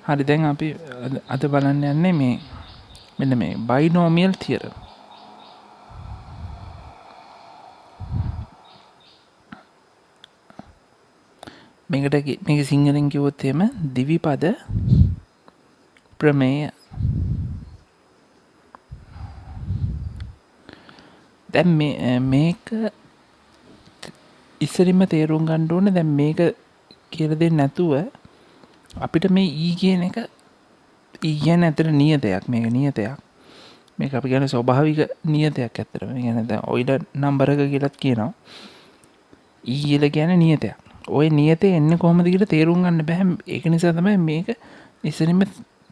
හරි දැන් අපි අද බලන්න යන්නේ මේ මෙන්න මේ බයිනෝමියල් තියරම්. මේක සිංහලෙන් කිව්වොත් එහෙම දිවිපද ප්‍රමේය. දැන් මේක ඉස්සරින්ම තේරුම් ගන්න ඕනේ. දැන් මේක කියලා දෙන්නේ නැතුව අපිට මේ කියන එක කියන්නේ ඇත්තට නියතයක්. මේක නියතයක්. මේක අපි කියන්නේ ස්වභාවික නියතයක් ඇත්තට. මේ කියන්නේ දැන් ඔයිලර් නම්බර් එක කියලාත් කියනවා. කියලා කියන්නේ නියතයක්. ওই නියතේ එන්නේ කොහොමද කියලා තේරුම් ගන්න බෑ. ඒක නිසා තමයි මේක ඉස්සරින්ම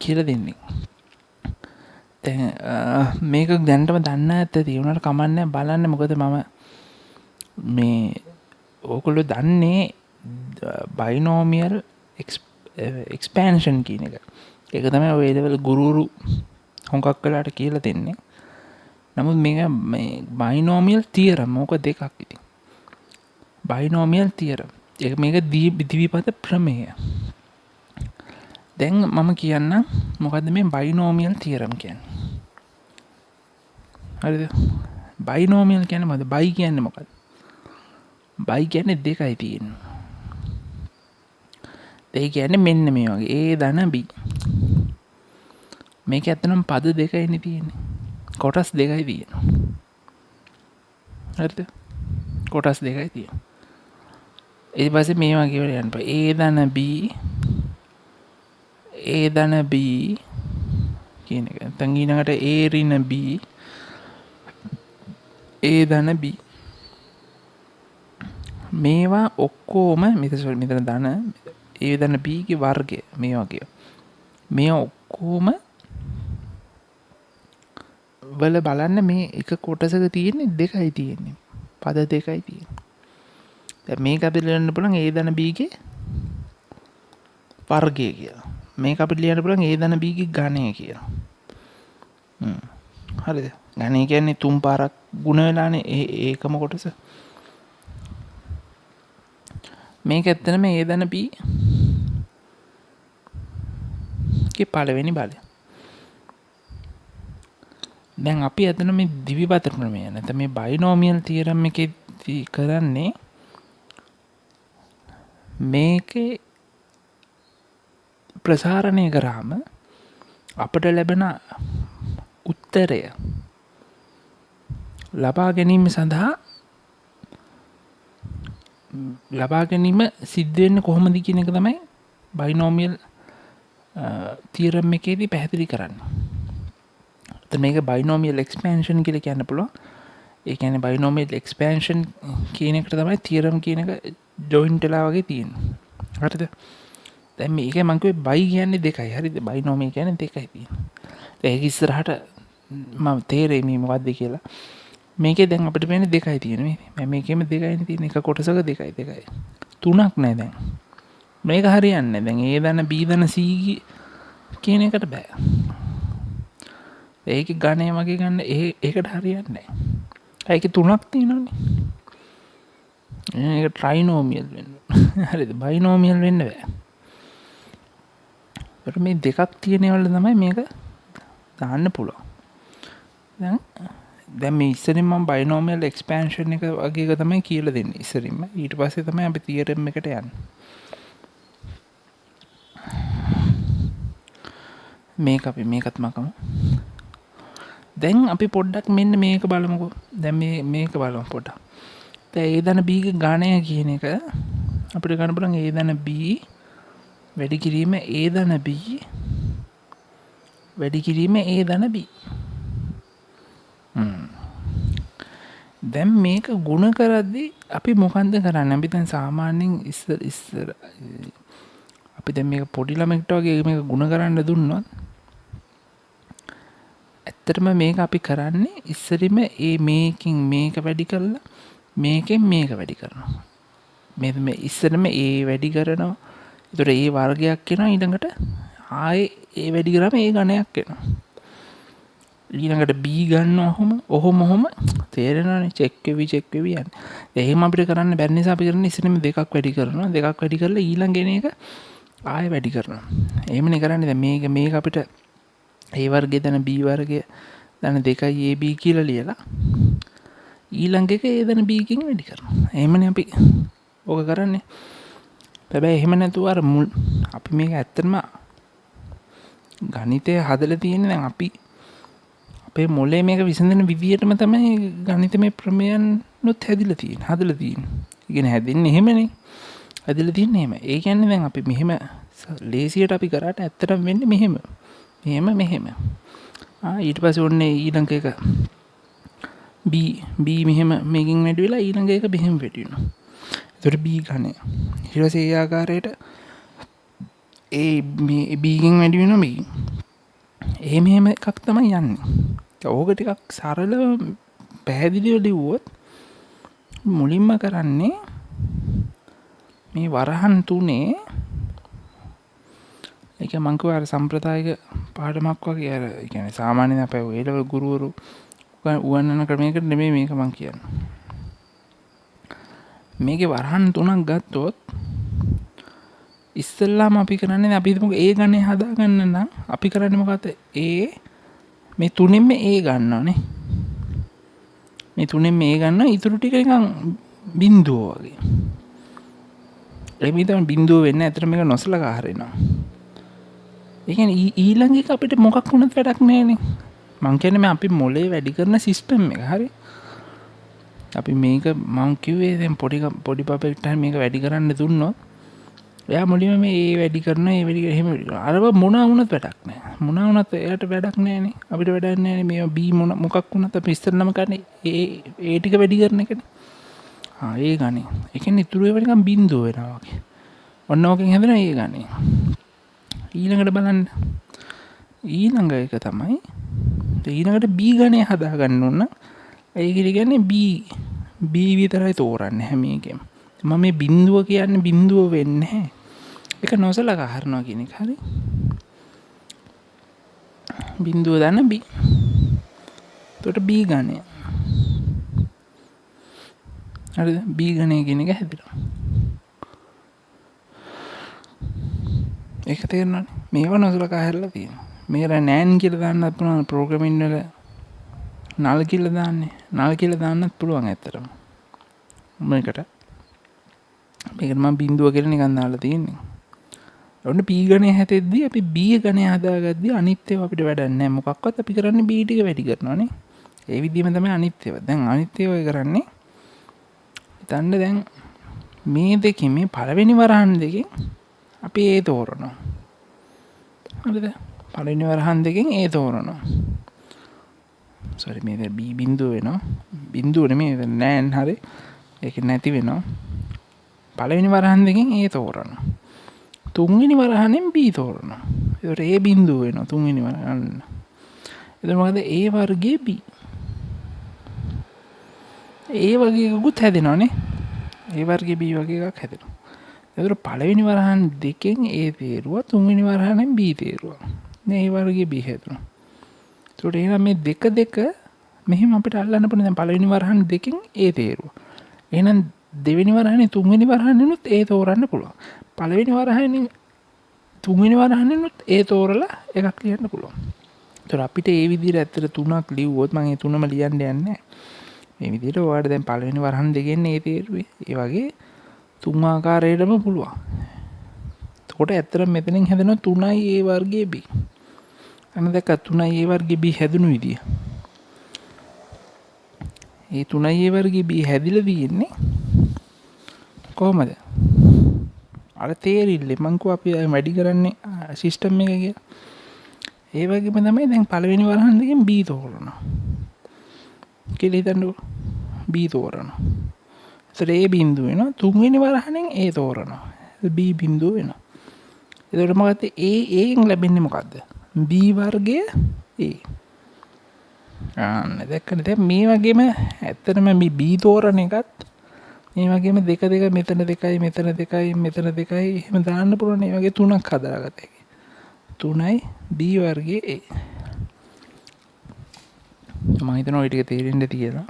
කියලා දෙන්නේ. දැන් මේක දැනටම දන්න ඇත්තදී උනාට කමන්නේ බලන්න. මොකද මම මේ ඕගොල්ලෝ දන්නේ බයිනෝමියල් එක්ස්පෑන්ෂන් කියන එක. ඒක තමයි ඔය ලෙවල් ගුරුරු හොඟක් වෙලාට කියලා දෙන්නේ. නමුත් මේක මේ බයිනෝමියල් තියරම් මොක දෙකක් ඉතින්. බයිනෝමියල් තියරම්. ඒක මේක දිවිපද ප්‍රමේය. දැන් මම කියන්නම් මොකද්ද මේ බයිනෝමියල් තියරම් කියන්නේ. හරිද? බයිනෝමියල් කියන්නේ මොකද්ද? බයි කියන්නේ මොකද්ද? බයි කියන්නේ දෙකයි තියෙන්නේ. ඒ කියන්නේ මෙන්න මේ වගේ A ධන B. මේක ඇත්තනම් පද දෙකයිනේ තියෙන්නේ. කොටස් දෙකයි තියෙනවා. හරිද? කොටස් දෙකයි තියෙනවා. ඊට පස්සේ මේ වගේ වල යන්න බෑ. A ධන B A ධන B කියන එක. නැත්නම් ඊළඟට A ඍණ B A ධන B. මේවා ඔක්කොම මෙතන ධන A ධන B ගේ වර්ගය මේ වගේ. මේ ඔක්කොම වල බලන්න මේ එක කොටසක තියෙන්නේ දෙකයි තියෙන්නේ. පද දෙකයි තියෙන්නේ. දැන් මේක අපිට ලියන්න පුළුවන් A ධන B ගේ වර්ගය කියලා. මේක අපිට ලියන්න පුළුවන් A ධන B ගේ ඝනය කියලා. හරිද? ඝනය කියන්නේ තුන් පාරක් ගුණ වෙලානේ ඒකම කොටස. මේක ඇත්තටම A ධන B ගේ පළවෙනි බලය. දැන් අපි ඇත්තටම මේ දිවිපද ප්‍රමේය නැත්නම් මේ බයිනෝමියල් තියරම් එකේදී කරන්නේ මේකේ ප්‍රසාරණය කරාම අපට ලැබෙන උත්තරය ලබා ගැනීම සඳහා ලබා ගැනීම සිද්ධ වෙන්නේ කොහොමද කියන එක තමයි බයිනෝමියල් තියරම් එකේදී පැහැදිලි කරන්නේ. එතන මේක බයිනෝමියල් එක්ස්පැන්ෂන් කියලා කියන්න පුළුවන්. ඒ කියන්නේ බයිනෝමියල් එක්ස්පැන්ෂන් කියන එකට තමයි තියරම් කියන එක ජොයින්ට් වෙලා වගේ තියෙන්නේ. හරිද? දැන් මේකයි මම කිව්වේ බයි කියන්නේ දෙකයි. හරිද? බයිනෝමියල් කියන්නේ දෙකයි තියෙන්නේ. ඒක ඉස්සරහට මම තේරෙයි මේ මොකද්ද කියලා. මේකේ දැන් අපිට වෙන්නේ දෙකයි තියෙන්නේ. මම මේකෙම දෙකයිනේ තියෙන්නේ. එක කොටසක දෙකයි. තුනක් නෑ දැන්. මේක හරියන්නේ නැහැ. දැන් A ධන B ධන C කියන එකට බෑ. ඒකේ ඝනය වගේ ගන්න ඒකට හරියන්නේ නැහැ. ඒකේ තුනක් තියෙනවනේ. ඒක ට්‍රයිනෝමියල් වෙන්න. හරිද? බයිනෝමියල් වෙන්න බෑ. ඒකට මේ දෙකක් තියෙන ඒවල තමයි මේක දාන්න පුළුවන්. දැන් මේ ඉස්සරින් මම බයිනෝමියල් එක්ස්පැන්ෂන් එක වගේ එක තමයි කියලා දෙන්නේ ඉස්සරින්ම. ඊට පස්සේ තමයි අපි තියරම් එකට යන්නේ. මේකත් මකමු. දැන් අපි පොඩ්ඩක් මෙන්න මේක බලමුකෝ. දැන් මේක බලමු පොඩ්ඩක්. දැන් A ධන B ගේ ඝනය කියන එක අපිට ගන්න පුළුවන් A ධන B වැඩි කිරීම A ධන B වැඩි කිරීම A ධන B. දැන් මේක ගුණ කරද්දී අපි මොකන්ද කරන්නේ? අපි දැන් සාමාන්‍යයෙන් ඉස්සර අපි දැන් මේක පොඩි ළමෙක්ට වගේ මේක ගුණ කරන්න දුන්නොත් ඇත්තටම මේක අපි කරන්නේ ඉස්සරින්ම මේකෙන් මේක වැඩි කරලා මේකෙන් මේක වැඩි කරනවා. මේ ඉස්සරම A වැඩි කරනවා. ඒතර A වර්ගයක් එනවා. ඊළඟට ආයේ A වැඩි කරාම A ඝනයක් එනවා. ඊළඟට B ගන්නවා ඔහොම තේරෙනවනේ චෙක් වෙවි යන්නේ. එහෙම අපිට කරන්න බැරි නිසා අපි කරන්නේ ඉස්සරම දෙකක් වැඩි කරනවා. දෙකක් වැඩි කරලා ඊළඟ එන එක ආය වැඩි කරනවා. එහෙමනේ කරන්නේ. දැන් මේක අපිට A වර්ගයේ දන B වර්ගයේ දන 2 AB කියලා ලියලා ඊළඟ එක A දන B කින් වැඩි කරනවා. එහෙමනේ අපි ඕක කරන්නේ. හැබැයි එහෙම නැතුව අර මුල් අපි මේක ඇත්තටම ගණිතය හදලා තියෙන්නේ දැන් අපි අපේ මොලේ මේක විසඳන විදියටම තමයි ගණිතමය ප්‍රමේයන්නුත් හදලා තියෙන්නේ. ඒ කියන්නේ හැදෙන්නේ එහෙමනේ. හදලා තියෙන්නේ එහෙම. ඒ කියන්නේ දැන් අපි මෙහෙම ලේසියට අපි කරාට ඇත්තටම වෙන්නේ මෙහෙම. මෙහෙම. ඊට පස්සේ ඔන්නේ ඊළඟ එක B මෙහෙම මේකින් වැඩි වෙලා ඊළඟ එක මෙහෙම වැඩි වෙනවා. එතකොට B ඝනය. ඊට පස්සේ ඒ ආකාරයට B කින් වැඩි වෙනවා B. මෙහෙම එකක් තමයි යන්නේ. ඕක ටිකක් සරලව පැහැදිලිව ලිව්වොත් මුලින්ම කරන්නේ මේ වරහන් තුනේ ඒක මං කිව්වා අර සම්ප්‍රදායික පාඩමක් වගේ අර ඒ කියන්නේ සාමාන්‍යයෙන් අපේ ඒ ලෙවල් ගුරුවරු උගන්වන ක්‍රමයකට නෙමෙයි මේක මං කියන්නේ. මේකේ වරහන් තුනක් ගත්තොත් ඉස්සෙල්ලාම අපි කරන්නේ අපි හිතමුකෝ A ගණේ හදාගන්න නම් අපි කරන්නේ මොකද්ද? මේ තුනෙන්ම A ගන්නවානේ. මේ තුනෙන්ම A ගන්නවා ඉතුරු ටික නිකන් බිඳුව වගේ. එමේ තමයි බිඳුව වෙන්නේ. ඇත්තට මේක නොසලකා හරිනවා. ඒ කියන්නේ ඊළඟ එක අපිට මොකක් වුණත් වැඩක් නැහැනේ. මං කියන්නේ මේ අපි මොලේ වැඩි කරන සිස්ටම් එක. හරි. අපි මේක මං කිව්වේ දැන් පොඩි පපෙක්ට මේක වැඩි කරන්න දුන්නොත් එයා මුලින්ම මේ වැඩි කරනවා ඒ වැඩි එහෙම වැඩි කරනවා. අරව මොනවා වුණත් වැඩක් නැහැ. මොනවා වුණත් එයාට වැඩක් නැහැනේ. අපිට වැඩක් නැහැනේ. මේ B මොකක් වුණත් අපි ඉස්සෙල්ලාම කරන්නේ ඒ ටික වැඩි කරන එකනේ. ඒ ගණේ. ඒ කියන්නේ ඉතුරු ඒවා නිකන් බිඳුව වෙනවා වගේ. ඔන්න ඕකෙන් හැදෙන ඒ ගණේ. ඊළඟට බලන්න. ඊළඟ එක තමයි ඊළඟට B ගණේ හදා ගන්න ඕන. ඒක කියන්නේ B විතරයි තෝරන්නේ හැම එකෙම. මම මේ බිඳුව කියන්නේ බිඳුව වෙන්නේ නැහැ. ඒක නොසලකා හරිනවා කියන එක. හරි. බිඳුව දාන්න B. එතකොට B ගණය. හරිද? B ගණය කියන එක හැදෙනවා. ඒක තේරෙනවනේ. මේව නොසලකා හැරලා තියෙනවා. මේකට නෑන් කියලා දාන්නත් පුළුවන් ප්‍රෝග්‍රෑමින් වල නල් කියලා දාන්නේ. නල් කියලා දාන්නත් පුළුවන් ඇත්තටම. මේකට මම බිඳුව කියලා නිකන් දාලා තියෙන්නේ. ඔන්න B ගණය හැදෙද්දී අපි B ගණය හදාගද්දී අනිත් ඒවා අපිට වැඩක් නැහැ. මොකක්වත් අපි කරන්නේ B ටික වැඩි කරනවානේ. ඒ විදිහම තමයි අනිත් ඒවා. දැන් අනිත් ඒවා කරන්නේ හිතන්න දැන් මේ දෙකේ මේ පළවෙනි වරහන් දෙකෙන් අපි A තෝරනවා. හරිද? පළවෙනි වරහන් දෙකෙන් A තෝරනවා. sorry මේ B බිඳුව වෙනවා. බිඳුව නෙමෙයි නෑන් හරි. ඒක නැති වෙනවා. පළවෙනි වරහන් දෙකෙන් A තෝරනවා. තුන්වෙනි වරහනෙන් B තෝරනවා. ඒකට A බිඳුව වෙනවා තුන්වෙනි වරහන. එතකොට මොකද A වර්ගයේ B. A වගේ එකකුත් හැදෙනවනේ. A වර්ගයේ B වගේ එකක් හැදෙනවා. එතකොට පළවෙනි වරහන් දෙකෙන් A තේරුවා තුන්වෙනි වරහනෙන් B තේරුවා. මේ A වර්ගයේ B හැදුණා. ඒකට එහෙනම් මේ දෙක මෙහෙම අපිට අල්ලන්න පුළුවන්. දැන් පළවෙනි වරහන් දෙකෙන් A තේරුවා. එහෙනම් දෙවෙනි වරහනේ තුන්වෙනි වරහනෙනුත් A තෝරන්න පුළුවන්. පළවෙනි වරහනේ තුන්වෙනි වරහනෙනුත් A තෝරලා එකක් ලියන්න පුළුවන්. ඒතර අපිට මේ විදිහට ඇත්තට තුනක් ලිව්වොත් මම ඒ තුනම ලියන්න යන්නේ නැහැ. මේ විදිහට ඔයාලට දැන් පළවෙනි වරහන් දෙකෙන් A තේරුවේ. ඒ වගේ තුන් ආකාරයකටම පුළුවන්. එතකොට ඇත්තට මෙතනින් හැදෙන 3යි A වර්ගයේ B. අන්න දැක්ක 3යි A වර්ගයේ B හැදුණු විදිය. ඒ 3යි A වර්ගයේ B හැදිලා තියෙන්නේ කොහමද? අර තේරිල්ල මං කිව්වා අපි වැඩි කරන්නේ සිස්ටම් එක කියලා. ඒ වගේම තමයි දැන් පළවෙනි වරහන් දෙකෙන් B තෝරනවා. කියලා හිතන්නකෝ. B තෝරනවා. ඒතර A බිඳුව වෙනවා. තුන්වෙනි වරහනෙන් A තෝරනවා. B බිඳුව වෙනවා. එතකොට මොකද A ෙන් ලැබෙන්නේ මොකද්ද? B වර්ගය A. දැක්කද? දැන් මේ වගේම ඇත්තටම මේ B තෝරන එකත් මේ වගේම දෙක මෙතන දෙකයි මෙතන දෙකයි මෙතන දෙකයි එහෙම දාන්න පුළුවන්. මේ වගේ තුනක් හදාගත්ත හැකි. 3යි B වර්ගයේ A. මම හිතනවා ওই ටික තේරෙන්න තියලා.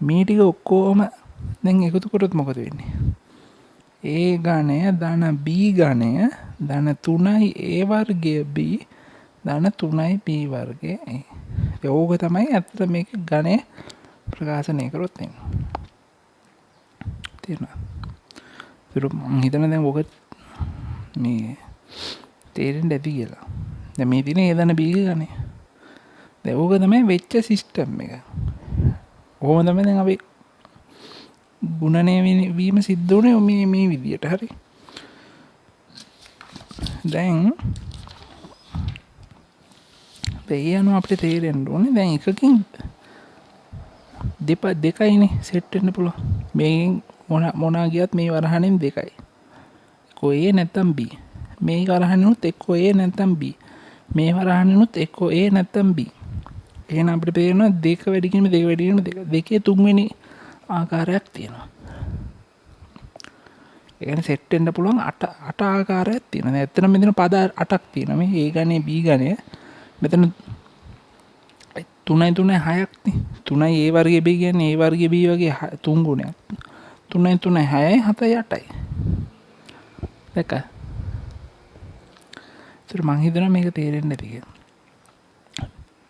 මේ ටික ඔක්කොම දැන් එකතු කරොත් මොකද වෙන්නේ? ඒ ගණය ධන B ගණය ධන 3යි A වර්ගය B ධන 3යි B වර්ගය A. ඕක තමයි ඇත්තට මේක ගණය ප්‍රකාශනය කරොත් එන්නේ. තේරුණාද? මම හිතන්නේ දැන් ඔක මේ තේරෙන්න ඇති කියලා. දැන් මේ තියෙන A ධන B ගණය. දැන් ඕක තමයි වෙච්ච සිස්ටම් එක. ඕම තමයි දැන් අපි ගුණනය වීම සිද්ධ වුණේ මේ විදියට. හරි. දැන් ඒ අනුව අපිට තේරෙන්න ඕනේ දැන් එකකින් දෙකයිනේ සෙට් වෙන්න පුළුවන්. මේකෙන් මොනා ගියත් මේ වරහණෙන් දෙකයි. එක්කෝ A නැත්නම් B. මේ වරහණෙනුත් එක්කෝ A නැත්නම් B. මේ වරහණෙනුත් එක්කෝ A නැත්නම් B. එහෙනම් අපිට පේනවා දෙක වැඩි කිරීම දෙකේ තුන්වෙනි ආකාරයක් තියෙනවා. ඒ කියන්නේ සෙට් වෙන්න පුළුවන් 8 ආකාරයක් තියෙනවා. දැන් ඇත්තටම මෙතන පද 8ක් තියෙනවා. මේ A ගණය B ගණය. මෙතන 3යි 6ක් නේ. 3යි A වර්ගය B කියන්නේ A වර්ගය B වගේ 3 ගුණයක්. 3යි 6යි 7යි 8යි. දැක්ක? ඒතර මං හිතනවා මේක තේරෙන්නේ නැති කියලා.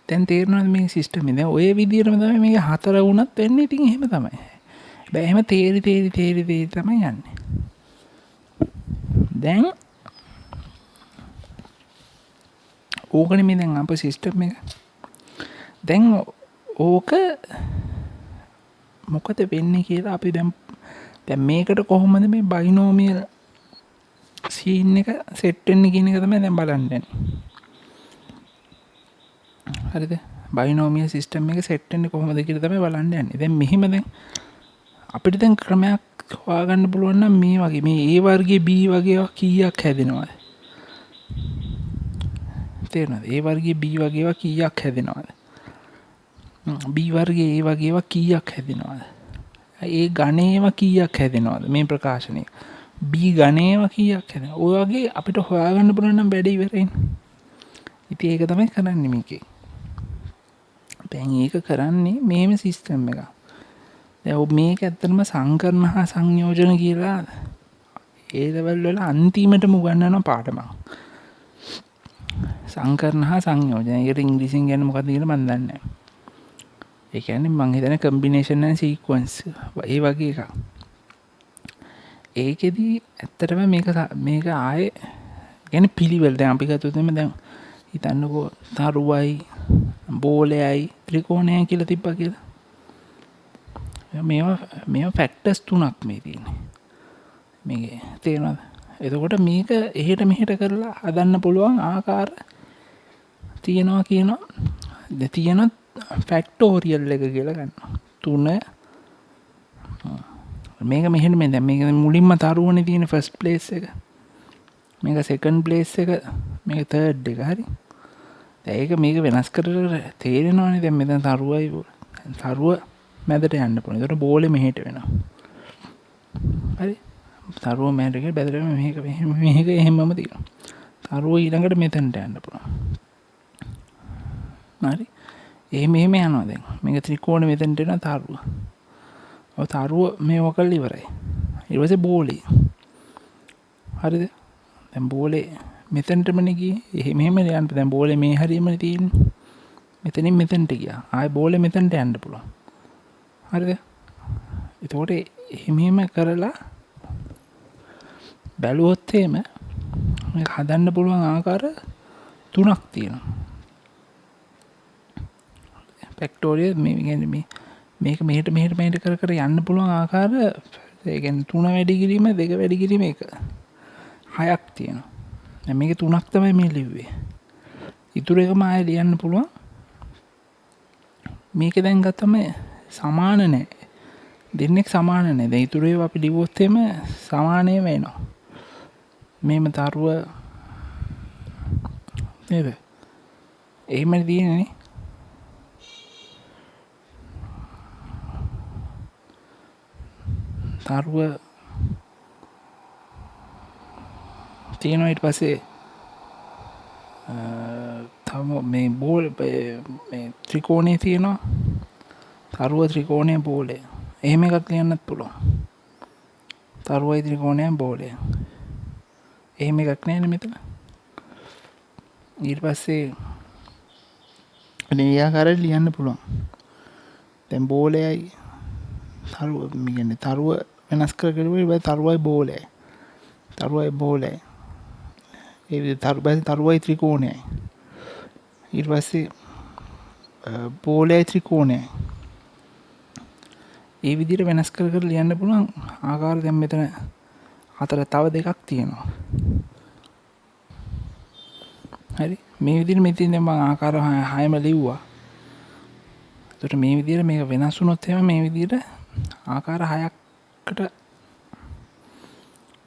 දැන් තේරෙනවද මේ සිස්ටම් එක? දැන් ඔය විදිහටම තමයි මේක 4 වුණත් වෙන්නේ. ඉතින් එහෙම තමයි. හැබැයි එහෙම තේරි තමයි යන්නේ. දැන් ඕකනේ මේ දැන් අපේ සිස්ටම් එක. දැන් ඕක මොකද වෙන්නේ කියලා අපි දැන් මේකට කොහොමද මේ බයිනෝමියල් සීන් එක සෙට් වෙන්නේ කියන එක තමයි දැන් බලන්නේ. හරිද? බයිනෝමියල් සිස්ටම් එක සෙට් වෙන්නේ කොහොමද කියලා තමයි බලන්න යන්නේ. දැන් මෙහිම දැන් අපිට දැන් ක්‍රමයක් හොයාගන්න පුළුවන් නම් මේ වගේ මේ A වර්ගයේ B වගේ කීයක් හැදෙනවද? තේරෙනවද? A වර්ගයේ B වගේ කීයක් හැදෙනවද? B වර්ගයේ A වගේ කීයක් හැදෙනවද? A ගණේව කීයක් හැදෙනවද? මේ ප්‍රකාශනය. B ගණේව කීයක් හැදෙනවද? ඔය වගේ අපිට හොයාගන්න පුළුවන් නම් වැඩේ ඉවරයිනේ. ඉතින් ඒක තමයි කරන්නේ මේකේ. දැන් ඒක කරන්නේ මේම සිස්ටම් එකක්. දැන් මේක ඇත්තටම සංකරණ හා සංයෝජන කියලා ඒ ලෙවල් වල අන්තිමටම උගන්වන පාඩමක්. සංකරණ හා සංයෝජන. ඒකට ඉංග්‍රීසියෙන් කියන්නේ මොකක්ද කියලා මම දන්නේ නැහැ. ඒ කියන්නේ මම හිතන්නේ කම්බිනේෂන් ඇන්ඩ් සීක්වන්ස් ඒ වගේ එකක්. ඒකෙදි ඇත්තටම මේක ආයේ කියන්නේ පිළිවෙල. දැන් අපි ගත්තොත් දැන් හිතන්නකෝ තරුවයි බෝලයයි ත්‍රිකෝණයයි කියලා තිබ්බා කියලා. මේවා ෆැක්ටර්ස් 3ක් මේ තියෙන්නේ. මේකේ තේරෙනවද? එතකොට මේක එහෙට මෙහෙට කරලා හදන්න පුළුවන් ආකාර තියෙනවා කියනවා. තියෙන ෆැක්ටෝරියල් එක කියලා ගන්නවා. 3 මේක මෙහෙට මේ දැන් මේක මුලින්ම තරුවනේ තියෙන ෆස්ට් ප්ලේස් එක. මේක සෙකන්ඩ් ප්ලේස් එක. මේක තර්ඩ් එක. හරි. දැන් ඒක මේක වෙනස් කරලා තේරෙනවනේ. දැන් මෙතන තරුවයි තරුව මැදට යන්න පුළුවන්. ඒකට බෝලේ මෙහෙට වෙනවා. හරි. තරුව මැදට ගිහින් බැදලා මේක එහෙමම තියෙනවා. තරුව ඊළඟට මෙතනට යන්න පුළුවන්. හරි. එහෙම යනවා දැන්. මේක ත්‍රිකෝණ මෙතනට එනවා තරුව. ඔය තරුව මේ වකල් ඉවරයි. ඊට පස්සේ බෝලේ. හරිද? දැන් බෝලේ මෙතනටමනේ ගියේ. එහෙම යන්න. දැන් බෝලේ මේ හරියමනේ තියෙන්නේ. මෙතනින් මෙතනට ගියා. ආයේ බෝලේ මෙතනට යන්න පුළුවන්. හරිද? එතකොට එහෙම කරලා බැලුවොත් එහෙම මේක හදන්න පුළුවන් ආකාර 3ක් තියෙනවා. ෆැක්ටෝරියල් මේ කියන්නේ මේක මෙහෙට කර යන්න පුළුවන් ආකාර ඒ කියන්නේ 3 වැඩි කිරීම 2 වැඩි කිරීම 1 6ක් තියෙනවා. දැන් මේකේ 3ක් තමයි මේ ලිව්වේ. ඊටු එකම ආයෙ ලියන්න පුළුවන්. මේක දැන් ගත්තම සමාන නැහැ. දෙන්නෙක් සමාන නැහැ. දැන් ඊටු ඒවා අපි ලිව්වොත් එම සමානය වෙනවා. මේම තරුව නේද? එහෙමනේ තියෙන්නේ. තරුව තියෙනවා ඊට පස්සේ තම මේ බෝල් මේ ත්‍රිකෝණේ තියෙනවා. තරුව ත්‍රිකෝණේ බෝලේ. එහෙම එකක් ලියන්නත් පුළුවන්. තරුවයි ත්‍රිකෝණයයි බෝලය. එහෙම එකක් නෑනේ මෙතන. ඊට පස්සේ මේ ආකාරයට ලියන්න පුළුවන්. දැන් බෝලයයි තරුව කියන්නේ තරුව වෙනස් කරගෙන තරුවයි බෝලයයි. තරුවයි බෝලයයි. ඒ විදිහට තරුවයි ත්‍රිකෝණයයි. ඊට පස්සේ බෝලයයි ත්‍රිකෝණයයි. ඒ විදිහට වෙනස් කර කර ලියන්න පුළුවන් ආකාර දැන් මෙතන හතර තව දෙකක් තියෙනවා. හරි මේ විදිහට මෙතන දැන් මම ආකාර 6ම ලිව්වා. ඒකට මේ විදිහට මේක වෙනස් වුණොත් එහෙම මේ විදිහට ආකාර 6කට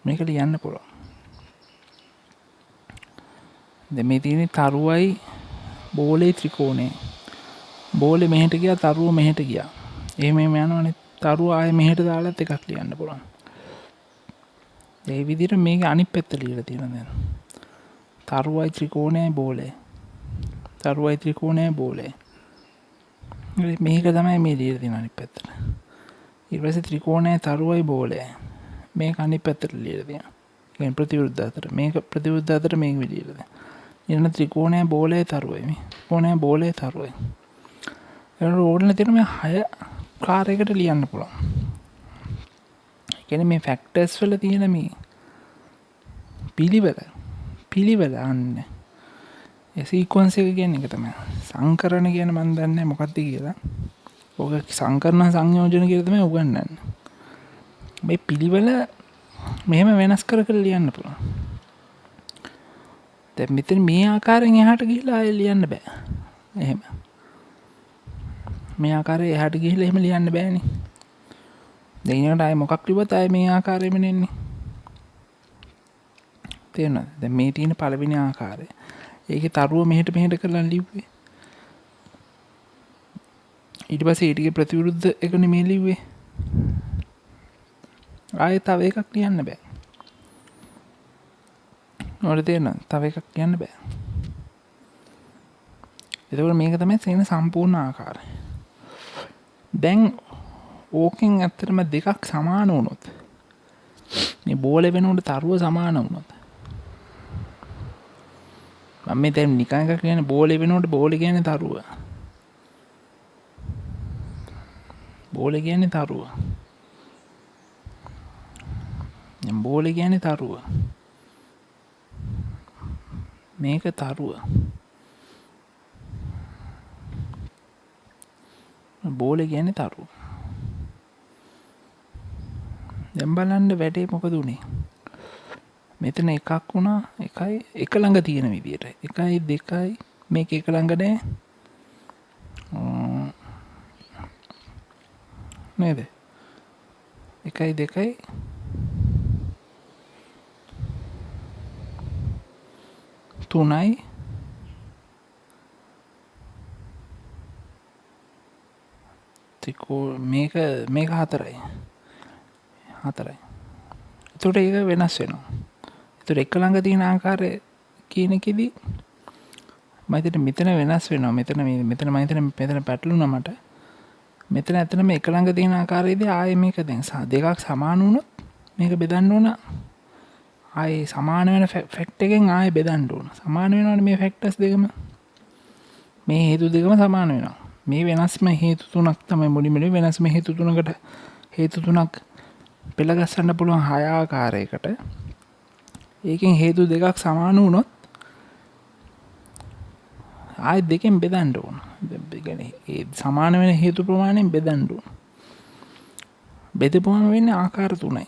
මේක ලියන්න පුළුවන්. දැන් මේ තියෙන්නේ තරුවයි බෝලේ ත්‍රිකෝණය. බෝලේ මෙහෙට ගියා තරුව මෙහෙට ගියා. එහෙම යනවනේ. තරුව ආයේ මෙහෙට දාලත් එකක් ලියන්න පුළුවන්. ඒ විදිහට මේක අනිත් පැත්ත ලියලා තියෙනවා දැන්. තරුවයි ත්‍රිකෝණයයි බෝලේ. තරුවයි ත්‍රිකෝණයයි බෝලේ. මේක තමයි මේ ලියලා තියෙන අනිත් පැත්තට. ඊට පස්සේ ත්‍රිකෝණයයි තරුවයි බෝලේ. මේක අනිත් පැත්තට ලියලා තියෙනවා. කියන්නේ ප්‍රතිවිරුද්ධ අතර. මේක ප්‍රතිවිරුද්ධ අතර මේක ලියලා තියෙනවා. ඊළඟ ත්‍රිකෝණයයි බෝලේ තරුවයි මේ. ත්‍රිකෝණයයි බෝලේ තරුවයි. ඒක ඕඩන තියෙන මේ 6 කාර්යයකට ලියන්න පුළුවන්. ඒ කියන්නේ මේ ෆැක්ටර්ස් වල තියෙන මේ පිළිවෙල අන්නේ ඒ සීක්වන්ස් එක කියන්නේ ඒක තමයි. සංකරණ කියන මම දන්නේ මොකක්ද කියලා. ඔක සංකරණ සංයෝජන කියලා තමයි උගන්වන්නේ. මේ පිළිවෙල මෙහෙම වෙනස් කර කර ලියන්න පුළුවන්. දැන් මෙතන මේ ආකාරයෙන් එහාට ගිහිලා ආයෙ ලියන්න බෑ. එහෙම. මේ ආකාරයෙන් එහාට ගිහිලා එහෙම ලියන්න බෑනේ. දැන් ඊළඟට ආයෙ මොකක් ලිව්වත් ආයෙ මේ ආකාරයෙම නෙන්නේ. තේරෙනවද? දැන් මේ තියෙන පළවෙනි ආකාරය. ඒකේ තරුව මෙහෙට කරලා ලිව්වේ. ඊට පස්සේ ඊටගේ ප්‍රතිවිරුද්ධ එක නෙමෙයි ලිව්වේ. ආයෙ තව එකක් ලියන්න බෑ. ඔයාලට තේරෙනවද? තව එකක් ලියන්න බෑ. එතකොට මේක තමයි තියෙන සම්පූර්ණ ආකාරය. දැන් ඕකෙන් ඇත්තටම දෙකක් සමාන වුණොත් මේ බෝලේ වෙනකොට තරුව සමාන වුණොත් මම මේ දැන් නිකන් එකක් කියන්නේ බෝලේ වෙනකොට බෝලේ කියන්නේ තරුව. බෝලේ කියන්නේ තරුව. දැන් බෝලේ කියන්නේ තරුව. මේක තරුව. බෝලේ කියන්නේ තරුව. දැන් බලන්න වැඩේ මොකද උනේ? මෙතන එකක් වුණා එකයි එක ළඟ තියෙන විදියට. 1 2 මේක එක ළඟ නෑ. නේද? 1 2 3යි මේක 4යි. එතකොට ඒක වෙනස් වෙනවා. එතකොට එක ළඟ තියෙන ආකාරය කියන එකෙදි මම හිතන්නේ මෙතන වෙනස් වෙනවා. මෙතන මම හිතන්නේ මෙතන පැටලුණා මට. මෙතන ඇත්තටම එක ළඟ තියෙන ආකාරයේදී ආයේ මේක දැන් දෙකක් සමාන වුණොත් මේක බෙදන්න ඕන. ආයේ සමාන වෙන ෆැක්ට් එකෙන් ආයේ බෙදන්න ඕන. සමාන වෙනවනේ මේ ෆැක්ටර්ස් දෙකම. මේ හේතු දෙකම සමාන වෙනවා. මේ වෙනස්ම හේතු තුනක් තමයි මුලින්ම වෙනස්ම හේතු තුනක් පෙළ ගස්සන්න පුළුවන් 6 ආකාරයකට. ඒකෙන් හේතු දෙකක් සමාන වුණොත් ආයෙ දෙකෙන් බෙදන්න ඕන. ඒ සමාන වෙන හේතු ප්‍රමාණයෙන් බෙදන්න ඕන. බෙදපුවම වෙන්නේ ආකාර 3යි.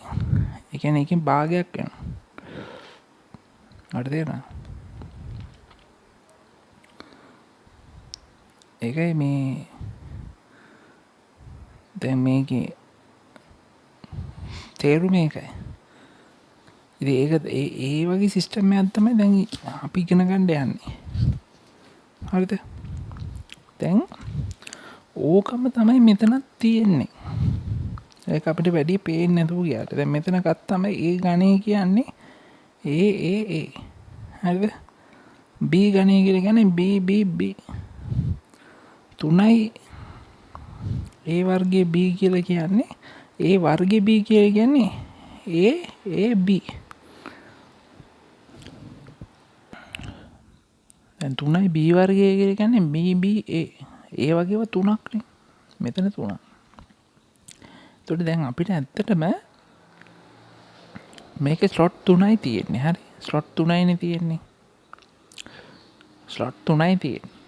ඒ කියන්නේ එකකින් භාගයක් වෙනවා. හරිද තේරෙනවද? ඒකයි මේ දැන් මේකේ තේරුම ඒකයි. ඉතින් ඒක ඒ වගේ සිස්ටම් එකක් තමයි දැන් අපි ඉගෙන ගන්න යන්නේ. හරිද? දැන් ඕකම තමයි මෙතනත් තියෙන්නේ. ඒක අපිට වැඩි පේන්නේ නැතුව ගියාට. දැන් මෙතන ගත්තම ඒ ගණේ කියන්නේ ඒ හරිද? B ගණේ කියලා කියන්නේ B 3යි ඒ වර්ගයේ B කියලා කියන්නේ ඒ වර්ගයේ B කියලා කියන්නේ B දැන් 3යි B වර්ගය කියලා කියන්නේ B ඒ වගේව 3ක් නේ මෙතන 3ක්. එතකොට දැන් අපිට ඇත්තටම මේකේ ස්ලොට් 3යි තියෙන්නේ. හරි ස්ලොට් 3යිනේ තියෙන්නේ. ස්ලොට් 3යි තියෙන්නේ.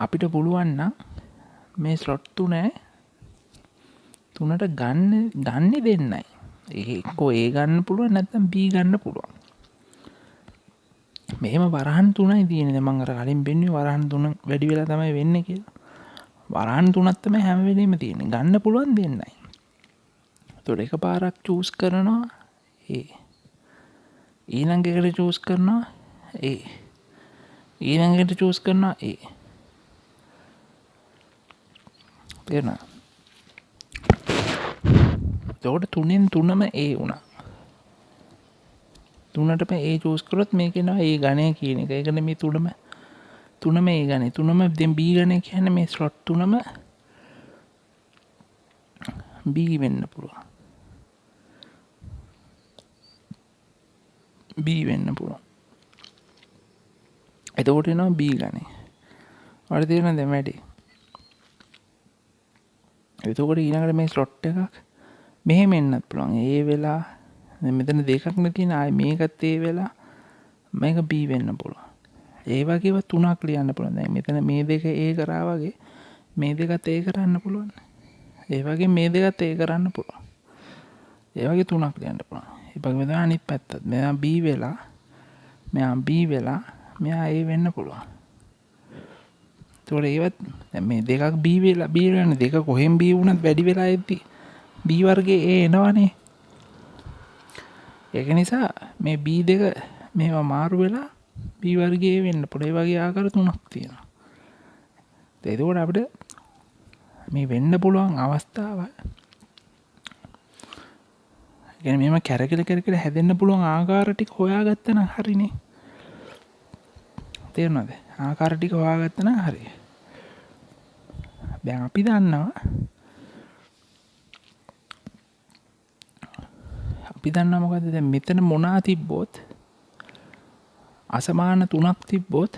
අපිට පුළුවන් නම් මේ ස්ලොට් 3ට ගන්න දෙන්නයි. ඒකෝ ඒ ගන්න පුළුවන් නැත්නම් B ගන්න පුළුවන්. මෙහෙම වරහන් 3යි තියෙන්නේ. දැන් මම අර කලින් පෙන්නුවේ වරහන් 3 වැඩි වෙලා තමයි වෙන්නේ කියලා. වරහන් 3ක් තමයි හැම වෙලෙම තියෙන්නේ. ගන්න පුළුවන් දෙන්නයි. එතකොට එකපාරක් චූස් කරනවා ඊළඟ එකට චූස් කරනවා ඊළඟ එකට චූස් කරනවා තේරුණා? එතකොට 3න් 3ම වුණා. 3ටම චූස් කරොත් මේක එනවා ගණය කියන එක. ඒකනේ මේ 3ම ගණය. 3ම දැන් B ගණය කියන්නේ මේ ස්ලොට් 3ම B වෙන්න පුළුවන්. B වෙන්න පුළුවන්. එතකොට එනවා B ගණය. ඔයාලට තේරෙනවද වැඩි? එතකොට ඊළඟට මේ ස්ලොට් එකක් මෙහෙම එන්නත් පුළුවන්. වෙලා දැන් මෙතන දෙකක් නේ තියෙන. ආයේ මේකත් වෙලා මේක B වෙන්න පුළුවන්. ඒ වගේව 3ක් ලියන්න පුළුවන්. දැන් මෙතන මේ දෙක කරා වගේ මේ දෙකත් කරන්න පුළුවන්. ඒ වගේ මේ දෙකත් කරන්න පුළුවන්. ඒ වගේ 3ක් ලියන්න පුළුවන්. ඒ වගේම තමයි අනිත් පැත්තත්. මෙයා B වෙලා මෙයා B වෙලා මෙයා A වෙන්න පුළුවන්. ඒතකොට ඒවත් දැන් මේ දෙකක් B වෙලානේ. දෙක කොහෙන් B වුණත් වැඩි වෙලා එද්දි B වර්ගයේ එනවනේ. ඒක නිසා මේ B දෙක මේවා මාරු වෙලා B වර්ගයේ වෙන්න පුළුවන්. ඒ වගේ ආකාර 3ක් තියෙනවා. එතකොට අපිට මේ වෙන්න පුළුවන් අවස්ථාව කියන්නේ මෙහෙම කැරකිල හැදෙන්න පුළුවන් ආකාර ටික හොයාගත්තා නම් හරිනේ. තේරුණාද? ආකාර ටික හොයාගත්තා නම් හරි. දැන් අපි දන්නවා මොකද්ද දැන් මෙතන මොනා තිබ්බොත් අසමාන 3ක් තිබ්බොත්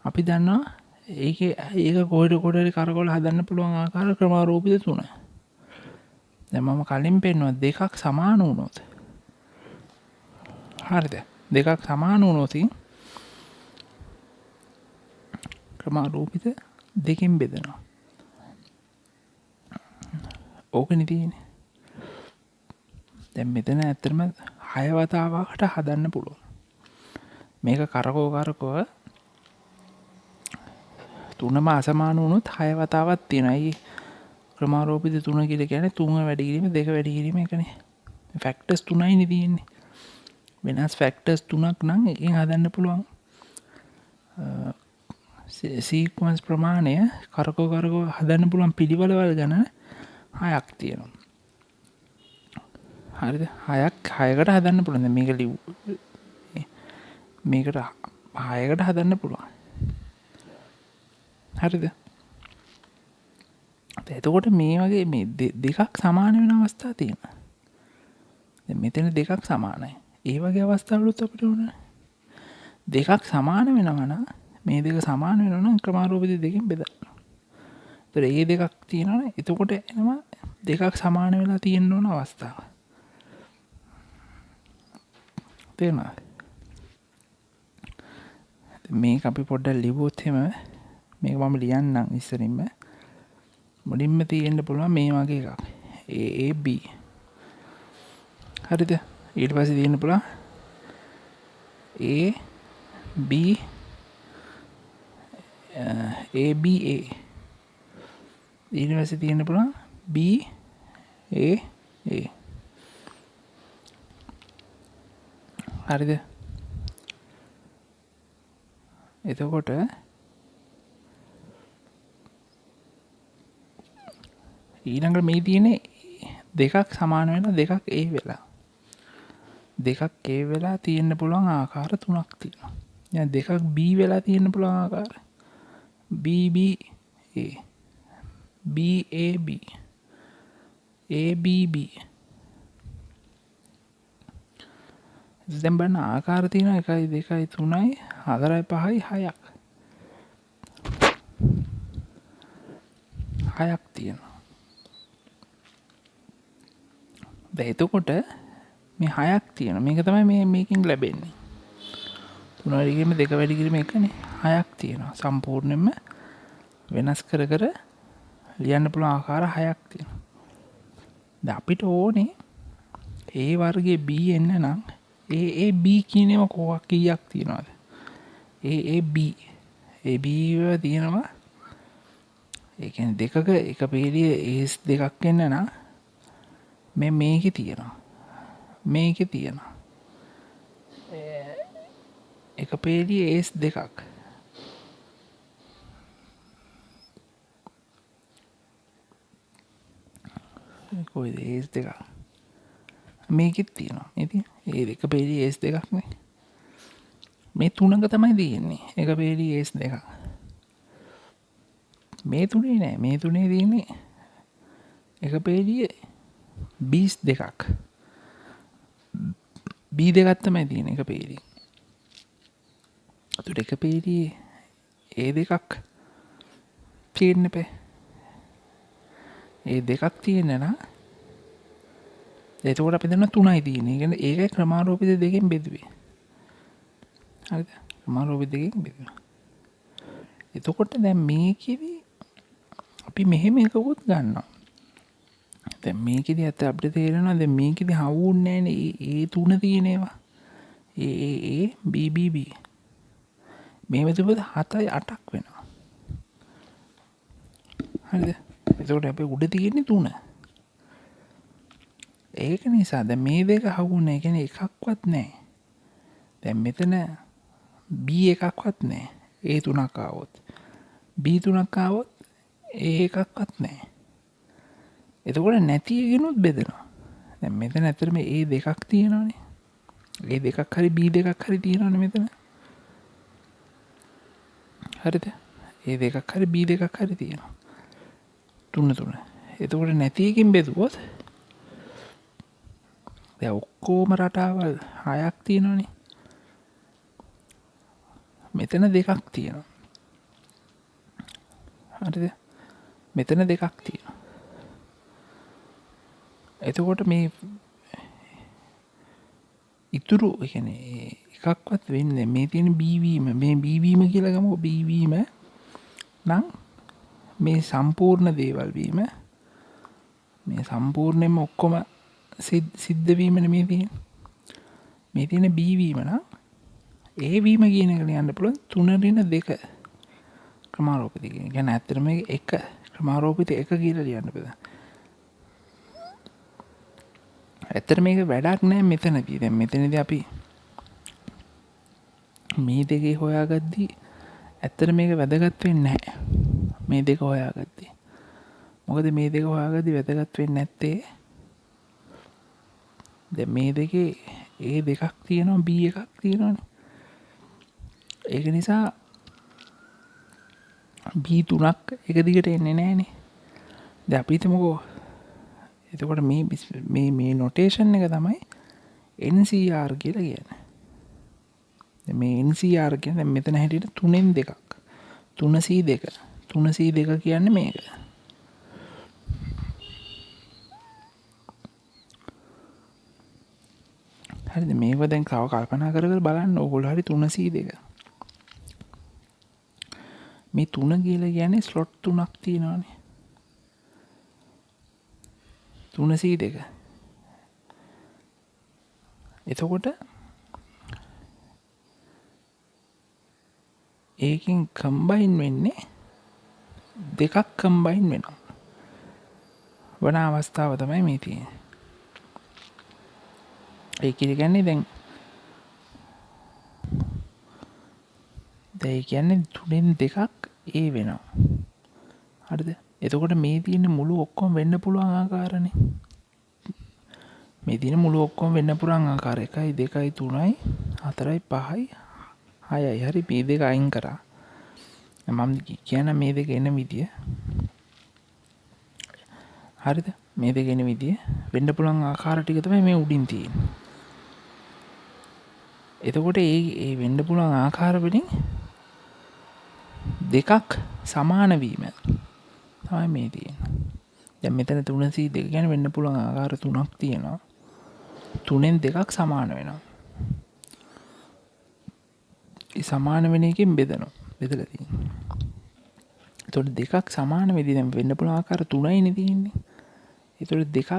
අපි දන්නවා ඒක කොහෙද හරි කරකවල හදන්න පුළුවන් ආකාර ක්‍රමාරූපිත 3. දැන් මම කලින් පෙන්නුවා දෙකක් සමාන වුණොත් හරිද? දෙකක් සමාන වුණොත් ක්‍රමාරූපිත දෙකෙන් බෙදනවා. ඕකනේ තියෙන්නේ. දැන් මෙතන ඇත්තටම 6 වතාවකට හදන්න පුළුවන්. මේක කරකව 3ම අසමාන වුණොත් 6 වතාවක් තියෙනවා. ක්‍රමාරෝපිත 3 කියලා කියන්නේ 3 වැඩි කිරීම 2 වැඩි කිරීම එකනේ. ෆැක්ටර්ස් 3යිනේ තියෙන්නේ. වෙනස් ෆැක්ටර්ස් 3ක් නම් එකෙන් හදන්න පුළුවන්. සීක්වන්ස් ප්‍රමාණය කරකව හදන්න පුළුවන් පිළිවෙලවල් ගණන 6ක් තියෙනවා. හරිද? 6කට හදන්න පුළුවන්. දැන් මේක මේකට 6කට හදන්න පුළුවන්. හරිද? එතකොට මේ වගේ මේ දෙකක් සමාන වෙන අවස්ථා තියෙනවා. දැන් මෙතන දෙකක් සමානයි. ඒ වගේ අවස්ථාවලුත් අපිට ඕන. දෙකක් සමාන වෙනවා නම් මේ දෙක සමාන වෙනවා නම් ක්‍රමාරූපිත දෙකෙන් බෙදන්න. ඒතර මේ දෙකක් තියෙනවනේ. එතකොට එනවා දෙකක් සමාන වෙලා තියෙන්න ඕන අවස්ථාව. තේරුණාද? මේක අපි පොඩ්ඩක් ලිව්වොත් එහෙම මේක මම ලියන්නම් ඉස්සරින්ම. මුලින්ම තියෙන්න පුළුවන් මේ වගේ එකක්. AB. හරිද? ඊට පස්සේ තියෙන්න පුළුවන් AB ABA. ඊට පස්සේ තියෙන්න පුළුවන් BAA. හරිද? එතකොට ඊළඟට මේ තියෙන්නේ දෙකක් සමාන වෙලා දෙකක් A වෙලා. දෙකක් A වෙලා තියෙන්න පුළුවන් ආකාර 3ක් තියෙනවා. දැන් දෙකක් B වෙලා තියෙන්න පුළුවන් ආකාර BBA BAB ABB. දැන් බලන්න ආකාර තියෙනවා 1 2 3 4 5 6ක්. 6ක් තියෙනවා. දැන් එතකොට මේ 6ක් තියෙනවා. මේක තමයි මේකෙන් ලැබෙන්නේ. 3 වැඩි කිරීම 2 වැඩි කිරීම 1නේ. 6ක් තියෙනවා. සම්පූර්ණයෙන්ම වෙනස් කර කර ලියන්න පුළුවන් ආකාර 6ක් තියෙනවා. දැන් අපිට ඕනේ A වර්ගයේ B එන්න නම් AAB කියනේම කොහොක් කීයක් තියෙනවද? AAB වල තියෙනවා ඒ කියන්නේ දෙකක එක පේළිය A's දෙකක් එන්න නම් මේකේ තියෙනවා. එක පේළිය A's දෙකක්. කොයිද A's දෙකක්? මේකෙත් තියෙනවා. ඉතින් ඒ එක පේළිය A's දෙකක් නේ. මේ තුනක තමයි තියෙන්නේ. එක පේළිය A's දෙකක්. මේ තුනේ නෑ. මේ තුනේ තියෙන්නේ එක පේළිය B's දෙකක්. B දෙකක් තමයි තියෙන්නේ එක පේළිය. අතට එක පේළියේ A දෙකක් තියෙන්න බෑ. ඒ දෙකක් තියෙන්න නම් එතකොට අපි දන්න 3යි තියෙන්නේ. ඒ කියන්නේ ඒකයි ක්‍රමාරෝපිත දෙකෙන් බෙදුවේ. හරිද? ක්‍රමාරෝපිත දෙකෙන් බෙදුවා. එතකොට දැන් මේකෙදි අපි මෙහෙම එකකුත් ගන්නවා. දැන් මේකෙදි ඇත්ත අපිට තේරෙනවා දැන් මේකෙදි හවුන්නේ නැහැනේ. ඒ 3 තියෙන ඒවා. ඒ BBB. මේ විදිහට 7යි 8ක් වෙනවා. හරිද? එතකොට අපි උඩ තියෙන්නේ 3. ඒක නිසා දැන් මේ දෙක හවුන්නේ කියන්නේ එකක්වත් නැහැ. දැන් මෙතන B එකක්වත් නැහැ. A 3ක් ආවොත්. B 3ක් ආවොත් A එකක්වත් නැහැ. එතකොට නැති එකනොත් බෙදෙනවා. දැන් මෙතන ඇත්තටම A දෙකක් තියෙනවානේ. A දෙකක් හරි B දෙකක් හරි තියෙනවානේ මෙතන. හරිද? A දෙකක් හරි B දෙකක් හරි තියෙනවා. 3. එතකොට නැති එකකින් බෙදුවොත් දැන් ඔක්කොම රටාවල් 6ක් තියෙනවානේ. මෙතන 2ක් තියෙනවා. හරිද? මෙතන 2ක් තියෙනවා. එතකොට මේ ඉතුරු කියන්නේ එකක්වත් වෙන්නේ මේ තියෙන B වීම මේ B වීම කියලා ගමු. B වීම නම් මේ සම්පූර්ණ දේවල් වීම මේ සම්පූර්ණයෙන්ම ඔක්කොම සිද්ධ වීම නෙමෙයි තියෙන්නේ. මේ තියෙන B වීම නම් A වීම කියන එක ලියන්න පුළුවන් 3/2 ක්‍රමාරෝපිත කියන. කියන්නේ ඇත්තටම මේක 1 ක්‍රමාරෝපිත 1 කියලා ලියන්න පුළුවන්. ඇත්තට මේක වැඩක් නෑ මෙතනදී. දැන් මෙතනදී අපි මේ දෙකේ හොයාගද්දි ඇත්තට මේක වැදගත් වෙන්නේ නැහැ. මේ දෙක හොයාගද්දි. මොකද මේ දෙක හොයාගද්දි වැදගත් වෙන්නේ නැත්තේ දැන් මේ දෙකේ A දෙකක් තියෙනවා B එකක් තියෙනවානේ. ඒක නිසා B 3ක් එක දිගට එන්නේ නැහනේ. දැන් අපි හිතමුකෝ එතකොට මේ නොටේෂන් එක තමයි NCR කියලා කියන්නේ. මේ NCR කියන්නේ මෙතන හැටියට 3න් 2ක්. 3C2. 3C2 කියන්නේ මේක. හරිද? මේක දැන් තව කල්පනා කර බලන්න ඕගොල්ලෝ හරි 3C2. මේ 3 කියලා කියන්නේ ස්ලොට් 3ක් තියෙනවානේ. 3C2. එතකොට ඒකෙන් කම්බයින් වෙන්නේ දෙකක් කම්බයින් වෙනවා. වන අවස්ථාව තමයි මේ තියෙන්නේ. ඒ කියන්නේ දැන් ඒ කියන්නේ 3න් 2ක් A වෙනවා. හරිද? එතකොට මේ තියෙන මුළු ඔක්කොම වෙන්න පුළුවන් ආකාරනේ. මේ තියෙන මුළු ඔක්කොම වෙන්න පුළුවන් ආකාර 1 2 3 4 5 6යි. හරි මේ දෙක අයින් කරා. මම කියන මේ දෙක එන විදිය. හරිද? මේ දෙකෙන විදිය වෙන්න පුළුවන් ආකාර ටික තමයි මේ උඩින් තියෙන්නේ. එතකොට ඒ වෙන්න පුළුවන් ආකාර වලින් දෙකක් සමාන වීම තමයි මේ තියෙන්නේ. දැන් මෙතන 3C2 ගැන වෙන්න පුළුවන් ආකාර තුනක් තියෙනවා. තුනෙන් දෙකක් සමාන වෙනවා. ඒ සමාන වෙන එකෙන් බෙදලා තියෙනවා. එතකොට දෙකක් සමාන වෙදී දැන් වෙන්න පුළුවන් ආකාර තුනයිනේ තියෙන්නේ. එතකොට දෙකක්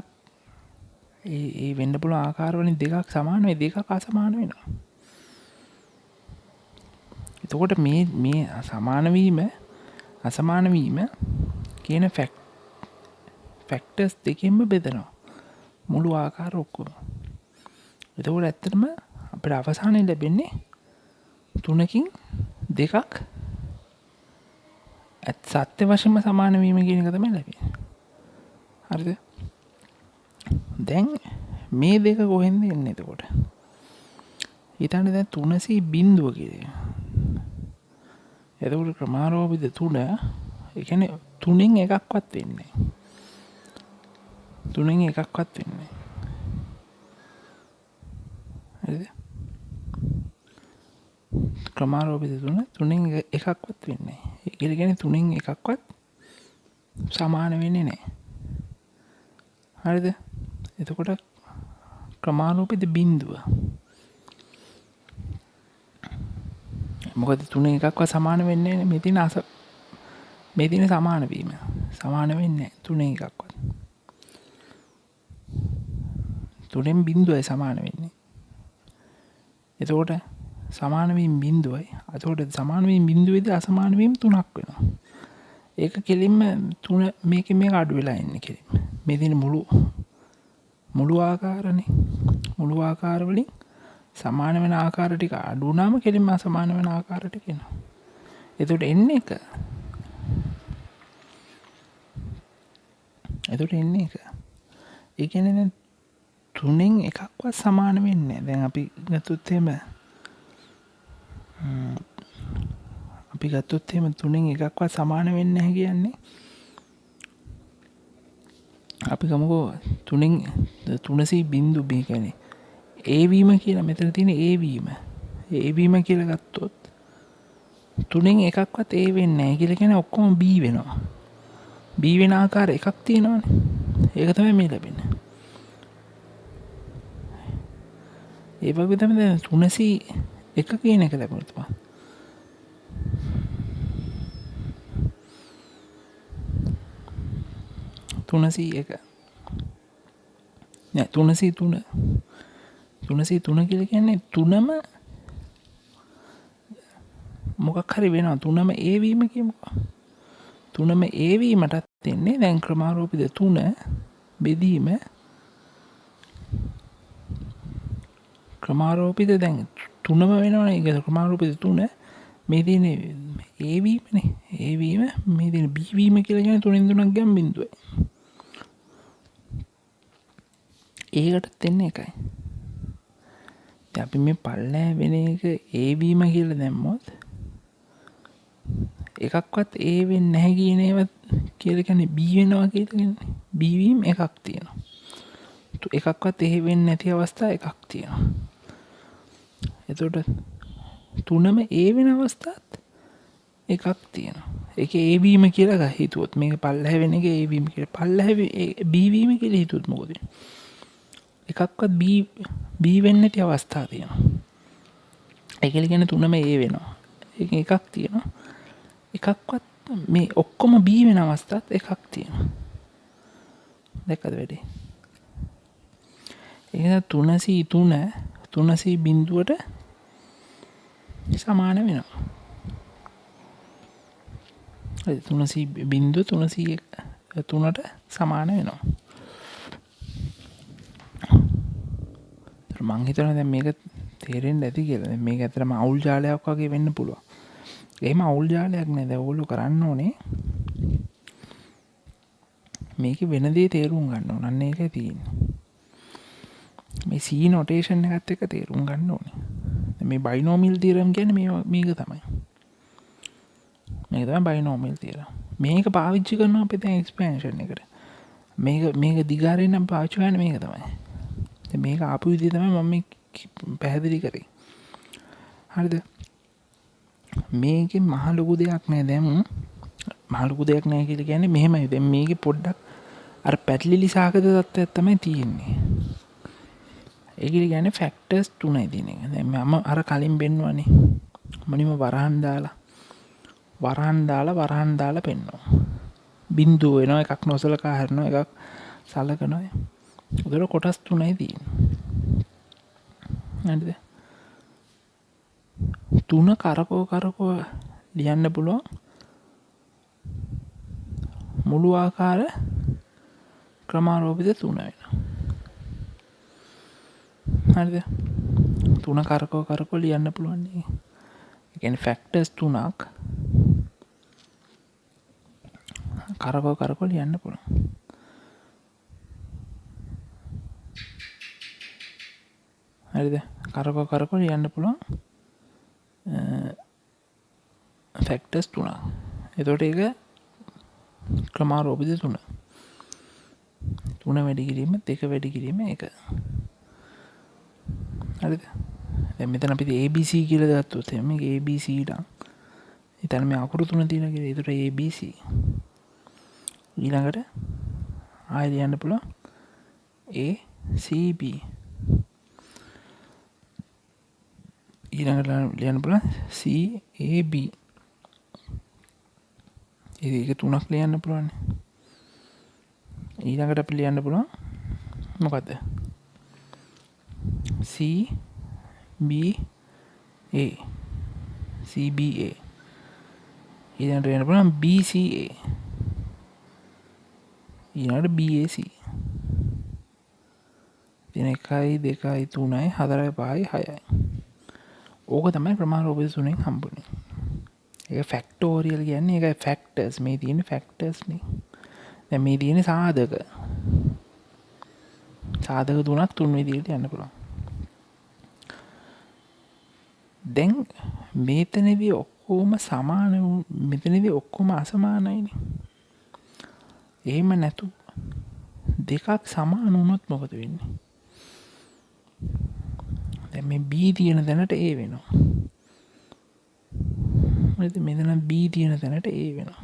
ඒ වෙන්න පුළුවන් ආකාර වලින් දෙකක් සමාන වෙයි, දෙකක් අසමාන වෙනවා. එතකොට මේ සමාන වීම අසමාන වීම කියන ෆැක්ටර්ස් දෙකෙන්ම බෙදනවා මුළු ආකාර ඔක්කොම. එතකොට ඇත්තටම අපිට අවසානයේ ලැබෙන්නේ තුනකින් දෙකක් සත්‍ය වශයෙන්ම සමාන වීම කියන එක තමයි ලැබෙන්නේ. හරිද? දැන් මේ දෙක කොහෙන්ද එන්නේ එතකොට? හිතන්න දැන් 3C බිඳුව කියලා. එතකොට ක්‍රමාරෝපිත 3 ඒ කියන්නේ 3න් එකක්වත් වෙන්නේ නැහැ. 3න් එකක්වත් වෙන්නේ නැහැ. හරිද? ක්‍රමාරෝපිත 3න් එකක්වත් වෙන්නේ නැහැ. ඒ කියන්නේ 3න් එකක්වත් සමාන වෙන්නේ නැහැ. හරිද? එතකොට ක්‍රමාරෝපිත බිඳුව මොකද 3න් එකක්වත් සමාන වෙන්නේ නැහැ. මේ තියෙන සමාන වීම සමාන වෙන්නේ නැහැ 3න් එකක්වත්. 3න් බිඳුවයි සමාන වෙන්නේ. එතකොට සමාන වීම බිඳුවයි. එතකොට සමාන වීම බිඳුවේදී අසමාන වීම 3ක් වෙනවා. ඒක කෙලින්ම 3 මේකෙන් මේක අඩු වෙලා ඉන්නේ කෙලින්ම. මේ තියෙන මුළු ආකාරනේ. මුළු ආකාර වලින් සමාන වෙන ආකාර ටික අඩු වුණාම කෙලින්ම අසමාන වෙන ආකාර ටික එනවා. එතකොට එන්නේ එක. ඒ කියන්නේ දැන් 3න් එකක්වත් සමාන වෙන්නේ නැහැ. දැන් අපි ගත්තොත් එහෙම 3න් එකක්වත් සමාන වෙන්නේ නැහැ කියන්නේ අපි ගමුකෝ 3C බිඳු B කියන්නේ ඒ වීම කියලා මෙතන තියෙන ඒ වීම කියලා ගත්තොත් 3න් එකක්වත් ඒ වෙන්නේ නැහැ කියලා කියන්නේ ඔක්කොම B වෙනවා. B වෙන ආකාර එකක් තියෙනවානේ. ඒක තමයි මේ ලැබෙන්නේ. ඒ වගේ තමයි දැන් 3C එක කියන එක ලැබුණා තමයි. 3C1 නෑ 3C3 කියලා කියන්නේ තුනම මොකක් හරි වෙනවා. තුනම ඒ වීම කියමුකෝ. තුනම ඒ වීමටත් වෙන්නේ දැන් ක්‍රමාරෝපිත 3 බෙදීම ක්‍රමාරෝපිත දැන් 3ම වෙනවනේ. ඒක ක්‍රමාරෝපිත 3 මේ තියෙන ඒ වීමනේ. ඒ වීම මේ තියෙන B වීම කියලා කියන්නේ 3න් 3ක් ගියම් බිඳුවයි. ඒකටත් එන්නේ එකයි. දැන් අපි මේ පල්ලෑ වෙන එක ඒ වීම කියලා දැම්මොත් එකක්වත් ඒ වෙන්නේ නැහැ කියන ඒවා කියලා කියන්නේ B වෙනවා කියලා කියන්නේ. B වීම එකක් තියෙනවා. එකක්වත් ඒ වෙන්නේ නැති අවස්ථා එකක් තියෙනවා. එතකොට තුනම ඒ වෙන අවස්ථාත් එකක් තියෙනවා. ඒක ඒ වීම කියලා හිතුවොත් මේක පල්ලෑ වෙන එක ඒ වීම කියලා. පල්ලෑ B වීම කියලා හිතුවොත් මොකද වෙන්නේ? එකක්වත් B වෙන්නේ නැති අවස්ථා තියෙනවා. ඒ කියන්නේ තුනම ඒ වෙනවා. ඒක එකක් තියෙනවා. එකක්වත් මේ ඔක්කොම B වෙන අවස්ථාත් එකක් තියෙනවා. දැක්කද වැඩි? ඒක 3C බිඳුවට සමාන වෙනවා. 3C බිඳුව 3C3ට සමාන වෙනවා. මං හිතනවා දැන් මේක තේරෙන්න ඇති කියලා. දැන් මේක ඇත්තටම අවුල් ජාලයක් වගේ වෙන්න පුළුවන්. එහෙම අවුල් ජාලයක් නෑ. දැන් ඕගොල්ලෝ කරන්න ඕනේ මේකේ වෙන දේ තේරුම් ගන්න ඕන. අන්න ඒකයි තියෙන්නේ. මේ C notation එකත් එක්ක තේරුම් ගන්න ඕනේ. මේ binomial theorem කියන්නේ මේක තමයි. මේක තමයි binomial theorem. මේක පාවිච්චි කරනවා අපි දැන් expansion එකට. මේක දිගාරේ නම් පාවිච්චි කරන්නේ මේක තමයි. මේක ආපු විදිහ තමයි මම පැහැදිලි කරේ. හරිද? මේකේ මහ ලොකු දෙයක් නෑ. දැන් මහ ලොකු දෙයක් නෑ කියලා කියන්නේ මෙහෙමයි. දැන් මේකේ පොඩ්ඩක් අර පැටලිලි සාගත තත්ත්වයක් තමයි තියෙන්නේ. ඒක කියන්නේ ෆැක්ටර්ස් 3යි තියෙන එක. දැන් මම අර කලින් පෙන්නුවානේ. මොනිම වරහන් දාලා පෙන්නවා. බින්දුව වෙනවා, එකක් නොසලකා හරිනවා, එකක් සලකනවා. උදේට කොටස් 3යි තියෙන්නේ. හරිද? 3 කරකෝ ලියන්න පුළුවන් මුළු ආකාර ක්‍රමාරෝපිත 3 වෙනවා. හරිද? 3 කරකෝ ලියන්න පුළුවන් නේ. ඒ කියන්නේ ෆැක්ටර්ස් 3ක් කරකෝ ලියන්න පුළුවන්. හරිද? කරකෝ ලියන්න පුළුවන් ෆැක්ටර්ස් 3ක්. එතකොට ඒක ක්‍රමාරෝපිත 3. 3 වැඩි කිරීම 2 වැඩි කිරීම 1. හරිද? දැන් මෙතන අපි ABC කියලා ගත්තොත් මේක ABC ඩන්. ඊතන මේ අකුරු 3 තියෙනවා කියලා. ඒතර ABC. ඊළඟට ආයෙ ලියන්න පුළුවන් ACB. ඊළඟට ලියන්න පුළුවන් CAB. ඒක 3ක් ලියන්න පුළුවන්. ඊළඟට අපි ලියන්න පුළුවන් මොකද්ද? CBA. ඊළඟට ලියන්න පුළුවන් BCA. ඊළඟට BAC. ඉතින් 1 2 3 4 5 6යි. ඕක තමයි ක්‍රමාරෝපිත 3ෙන් හම්බුනේ. ඒක ෆැක්ටෝරියල් කියන්නේ ඒකයි ෆැක්ටර්ස්. මේ තියෙන්නේ ෆැක්ටර්ස් නේ. දැන් මේ තියෙන්නේ සාධක. සාධක 3ක් 3 විදිහට යන්න පුළුවන්. දැන් මෙතනදී ඔක්කොම සමාන මෙතනදී ඔක්කොම අසමානයිනේ. එහෙම නැතු දෙකක් සමාන වුණොත් මොකද වෙන්නේ? දැන් මේ B තියෙන තැනට A වෙනවා. හරිද? මෙතන B තියෙන තැනට A වෙනවා.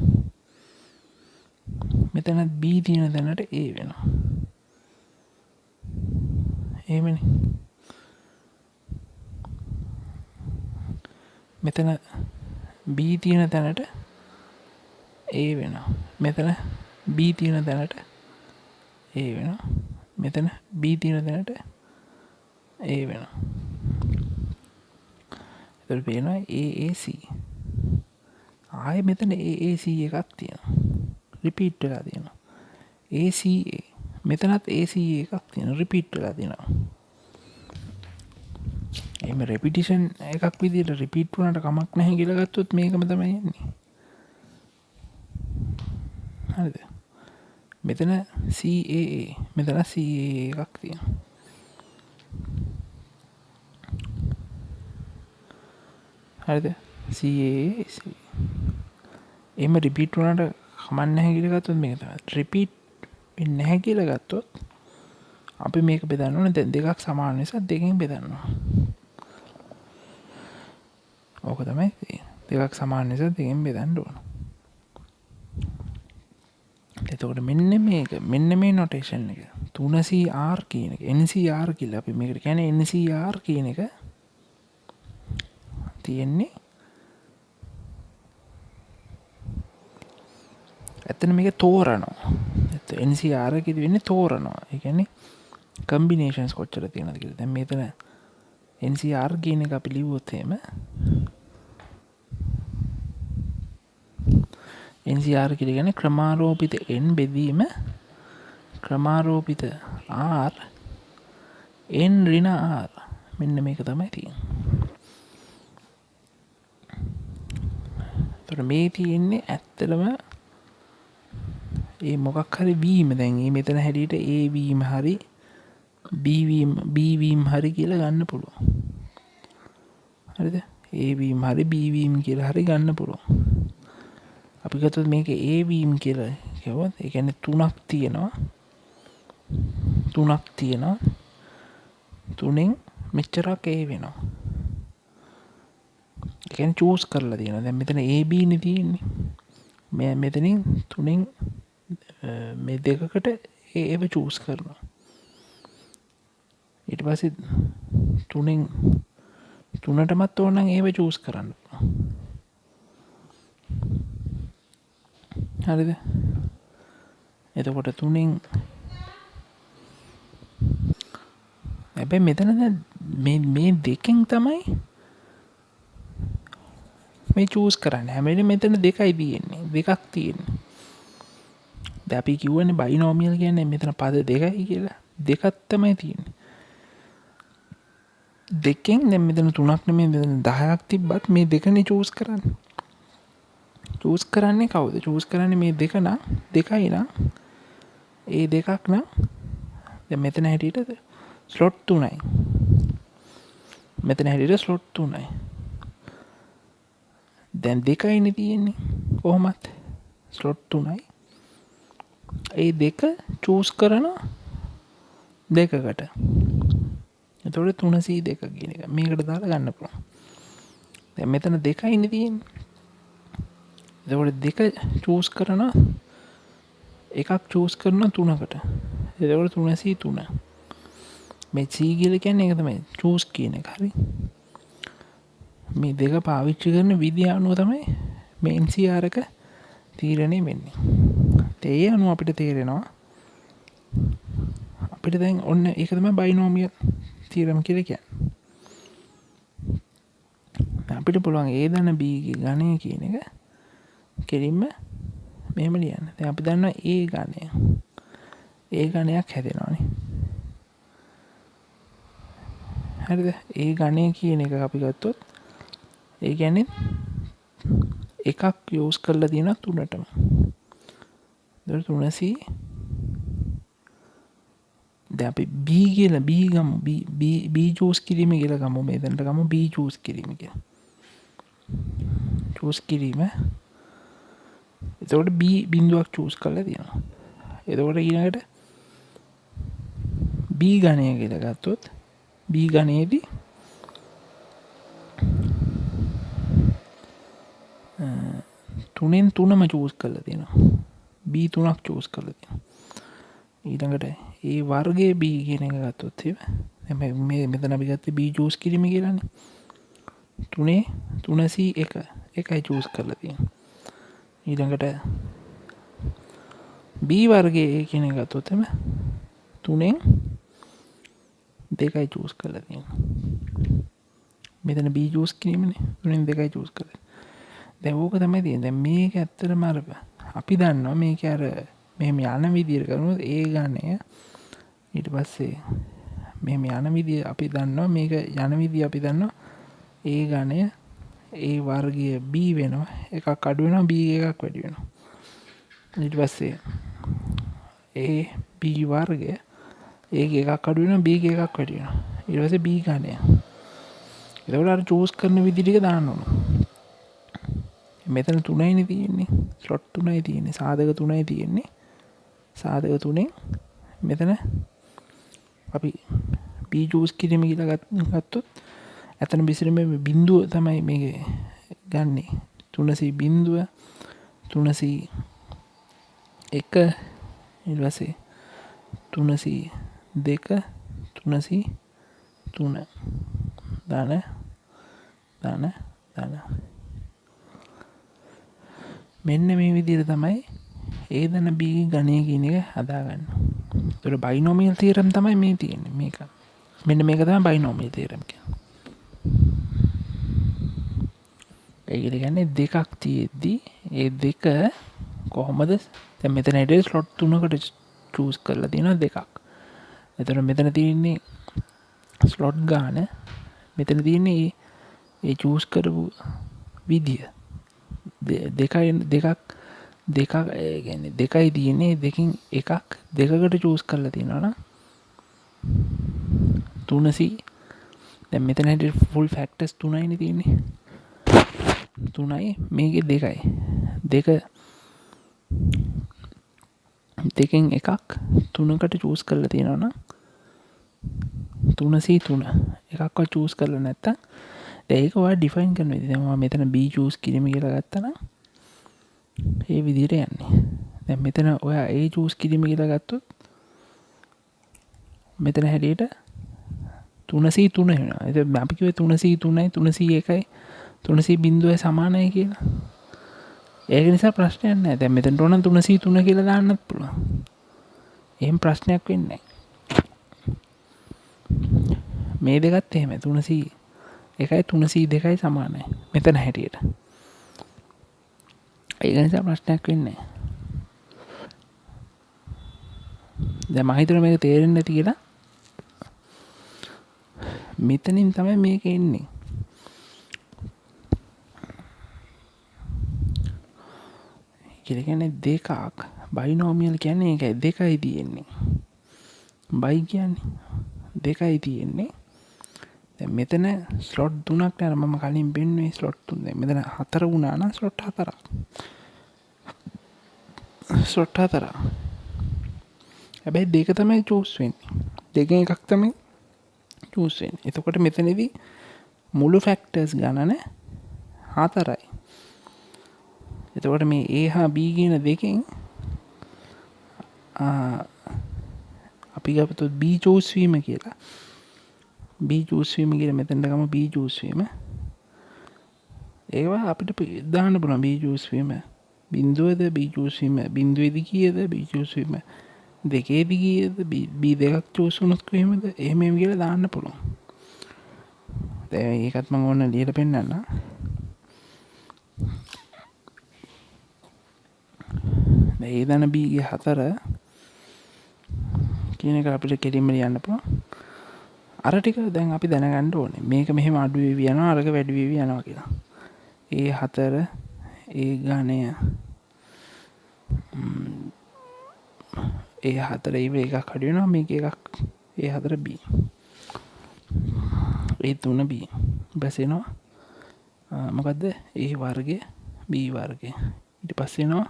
මෙතන B තියෙන තැනට A වෙනවා. එහෙමනේ. මෙතන B තියෙන තැනට A වෙනවා. මෙතන B තියෙන තැනට A වෙනවා. මෙතන B තියෙන තැනට A වෙනවා. එතකොට පේනවා AAC. ආයෙ මෙතන AAC එකක් තියෙනවා. රිපීට් වෙලා තියෙනවා. ACA. මෙතනත් ACA එකක් තියෙනවා. රිපීට් වෙලා තියෙනවා. එහෙම රෙපිටිෂන් එකක් විදිහට රිපීට් වුණාට කමක් නැහැ කියලා ගත්තොත් මේකම තමයි එන්නේ. හරිද? මෙතන CAA. මෙතන CAA එකක් තියෙනවා. හරිද? CAC. එහෙම රිපීට් වුණාට කමක් නැහැ කියලා ගත්තොත් මේක තමයි. රිපීට් වෙන්නේ නැහැ කියලා ගත්තොත් අපි මේක බෙදන්න ඕනේ. දැන් දෙකක් සමාන නිසා දෙකෙන් බෙදන්න ඕනේ. ඕක තමයි දෙකක් සමාන නිසා දෙකෙන් බෙදන්න ඕන. එතකොට මෙන්න මේ නොටේෂන් එක 3CR කියන එක NCR කියලා අපි මේකට කියන්නේ NCR කියන එක තියෙන්නේ. ඇත්තට මේක තෝරනවා. NCR එකේදී වෙන්නේ තෝරනවා. ඒ කියන්නේ කම්බිනේෂන්ස් කොච්චර තියෙනවද කියලා. දැන් මෙතන NCR කියන එක අපි ලිව්වොත් එහෙම NCR කියලා කියන්නේ ක්‍රමාරෝපිත n බෙදීම ක්‍රමාරෝපිත r n ඍණ r. මෙන්න මේක තමයි තියෙන්නේ. ඒතර මේ තියෙන්නේ ඇත්තටම ඒ මොකක් හරි වීම. දැන් මේ මෙතන හැටියට A වීම හරි B වීම හරි කියලා ගන්න පුළුවන්. හරිද? A වීම හරි B වීම කියලා හරි ගන්න පුළුවන්. අපි ගත්තොත් මේක A වීම කියලා කියවොත් ඒ කියන්නේ 3ක් තියෙනවා. තුනක් තියෙනවා. තුනෙන් මෙච්චරක් ඒ වෙනවා. එකන් චූස් කරලා තියෙනවා. දැන් මෙතන AB නේ තියෙන්නේ. මේ මෙතනින් තුනෙන් මේ දෙකකට ඒව චූස් කරනවා. ඊට පස්සේ තුනෙන් තුනටමත් ඕන නම් ඒව චූස් කරන්න. හරිද? එතකොට තුනෙන් හැබැයි මෙතන මේ දෙකෙන් තමයි මේ චූස් කරන්න. හැමෙලේ මෙතන දෙකයි තියෙන්නේ. දෙකක් තියෙන්නේ. දැන් අපි කියවනේ බයිනෝමියල් කියන්නේ මෙතන පද දෙකයි කියලා. දෙකක් තමයි තියෙන්නේ. දෙකෙන් දැන් මෙතන තුනක් නෙමෙයි මෙතන 10ක් තිබ්බත් මේ දෙකනේ චූස් කරන්නේ. චූස් කරන්නේ කවුද? චූස් කරන්නේ මේ දෙක නම් දෙකයි නම් ඒ දෙකක් නම් දැන් මෙතන හැටියට ස්ලොට් 3යි. මෙතන හැටියට ස්ලොට් 3යි. දැන් දෙකයිනේ තියෙන්නේ. කොහොමත් ස්ලොට් 3යි. ඒ දෙක චූස් කරන දෙකකට. එතකොට 302 කියන එක මේකට දාලා ගන්න පුළුවන්. දැන් මෙතන දෙකයිනේ තියෙන්නේ. එතකොට දෙක චූස් කරන එකක් චූස් කරන තුනකට. එතකොට 303. මේ C කියලා කියන්නේ ඒක තමයි චූස් කියන එක. හරි. මේ දෙක පාවිච්චි කරන විදිය අනුව තමයි මේ NCR එක තීරණය වෙන්නේ. ඒ අනුව අපිට තේරෙනවා අපිට දැන් ඔන්න ඒක තමයි බයිනෝමියල් තියරම් කියලා කියන්නේ. අපිට පුළුවන් A ධන B ගේ ගණය කියන එක කෙලින්ම මෙහෙම ලියන්න. දැන් අපි දන්නවා A ගණය. A ගණයක් හැදෙනවානේ. හරිද? A ගණය කියන එක අපි ගත්තොත් ඒ කියන්නේ එකක් යූස් කරලා තියෙන තුනටම. ඒතර 300 දැන් අපි B කියලා B ගමු B චූස් කිරීම කියලා ගමු මේ දැනට ගමු B චූස් කිරීම කියලා. චූස් කිරීම. එතකොට B බිඳුවක් චූස් කරලා තියෙනවා. එතකොට ඊළඟට B ගණය කියලා ගත්තොත් B ගණයේදී තුනෙන් තුනම චූස් කරලා තියෙනවා. B 3ක් චූස් කරලා තියෙනවා. ඊළඟට ඒ වර්ගයේ B කියන එක ගත්තොත් එහෙම මේ මෙතන අපි ගත්තේ B චූස් කිරීම කියලානේ. 301 එකයි චූස් කරලා තියෙනවා. ඊළඟට B වර්ගයේ කියන එක ගත්තොත් එහෙම 3න් 2යි චූස් කරලා තියෙනවා. මෙතන B චූස් කිරීමනේ 3න් 2යි චූස් කරලා. දැන් ඕක තමයි තියෙන්නේ. දැන් මේක ඇත්තටම අර අපි දන්නවා මේක අර මෙහෙම යන විදියට කරනොත් ඒ ගණය ඊට පස්සේ මෙහෙම යන විදිය අපි දන්නවා මේක යන විදිය අපි දන්නවා ඒ ගණය ඒ වර්ගය B වෙනවා එකක් අඩු වෙනවා B එකක් වැඩි වෙනවා ඊට පස්සේ ඒ B වර්ගය ඒක එකක් අඩු වෙනවා B එකක් වැඩි වෙනවා ඊට පස්සේ B ගණය එතකොට අර චූස් කරන විදිහ ටික දාන්න ඕන මෙතන 3යිනේ තියෙන්නේ ස්ලොට් 3යි තියෙන්නේ සාධක 3යි තියෙන්නේ සාධක 3න් මෙතන අපි B චූස් කිරීම කියලා ගත්තොත් ඇතන බිසිර මේ බිඳුව තමයි මේක ගන්නෙ 300 බිඳුව 301 ඊට පස්සේ 302 303 දාන මෙන්න මේ විදිහට තමයි A ධන B ගණය කියන එක හදාගන්න. ඒතර බයිනෝමියල් තියරම් තමයි මේ තියෙන්නේ මේක. මෙන්න මේක තමයි බයිනෝමියල් තියරම් කියන්නේ. ඒ කියන්නේ දෙකක් තියෙද්දි ඒ දෙක කොහොමද දැන් මෙතන හිටියේ ස්ලොට් 3කට චූස් කරලා තියෙනවා දෙකක්. එතකොට මෙතන තියෙන්නේ ස්ලොට් ගාන මෙතන තියෙන්නේ ඒ චූස් කරපු විදිය. දෙකක් කියන්නේ දෙකයි තියෙන්නේ දෙකින් එකක් දෙකකට චූස් කරලා තියෙනවා නම් 300 දැන් මෙතන හැටියට ෆුල් ෆැක්ටර්ස් 3යිනේ තියෙන්නේ 3යි මේකේ දෙකයි දෙක දෙකෙන් එකක් තුනකට චූස් කරලා තියෙනවනම් 3C3 එකක්ව චූස් කරලා නැත්තම් ඒක ඔයා ඩිෆයින් කරන විදිහ. දැන් මම මෙතන B චූස් කිරීම කියලා ගත්තා නම් ඒ විදිහට යන්නේ. දැන් මෙතන ඔයා A චූස් කිරීම කියලා ගත්තොත් මෙතන හැටියට 3C3 වෙනවා. ඉතින් අපි කිව්වේ 3C3යි 3C1යි 3C බිඳුවයි සමානයි කියලා. ඒක නිසා ප්‍රශ්නයක් නැහැ. දැන් මෙතනට ඕන 3C3 කියලා දාන්නත් පුළුවන්. එහෙම ප්‍රශ්නයක් වෙන්නේ නැහැ. මේ දෙකත් එහෙම 3C1යි 3C2යි සමානයි. මෙතන හැටියට. ඒක නිසා ප්‍රශ්නයක් වෙන්නේ නැහැ. දැන් මම හිතනවා මේක තේරෙන්නේ නැති කියලා. මෙතනින් තමයි මේක එන්නේ. කියලා කියන්නේ දෙකක් බයිනෝමියල් කියන්නේ ඒකයි දෙකයි තියෙන්නේ. බයි කියන්නේ දෙකයි තියෙන්නේ. දැන් මෙතන ස්ලොට් 3ක් නේද මම කලින් පෙන්නුවේ ස්ලොට් 3. දැන් මෙතන 4 වුණා නම් ස්ලොට් 4ක්. ස්ලොට් 4ක්. හැබැයි දෙක තමයි චූස් වෙන්නේ. දෙකෙන් එකක් තමයි චූස් වෙන්නේ. එතකොට මෙතනදී මුළු ෆැක්ටර්ස් ගණන 4යි. එතකොට මේ A හා B කියන දෙකෙන් අපි ගත්තොත් B චූස් වීම කියලා. B චූස් වීම කියලා මෙතනට ගමු B චූස් වීම. ඒවා අපිට දාන්න පුළුවන් B චූස් වීම. බිඳුවද B චූස් වීම බිඳුවේදී කීයද B චූස් වීම දෙකේදී කීයද B දෙකක් චූස් වුණොත් කොහේමද එහෙම කියලා දාන්න පුළුවන්. දැන් ඒකත් මම ඕන ලියලා පෙන්නන්න. ඒ දන B ගේ 4 කියන එක අපිට කෙලින්ම ලියන්න පුළුවන්. අර ටික දැන් අපි දැනගන්න ඕනේ. මේක මෙහෙම අඩු වෙවි යනවා අරක වැඩි වෙවි යනවා කියලා. ඒ 4 ඒ ගණය ඒ 4 ඉව එකක් අඩු වෙනවා මේක එකක් ඒ 4 B. ඒ 3 B. ඊපස්සේ එනවා මොකද්ද? A වර්ගය B වර්ගය. ඊට පස්සේ එනවා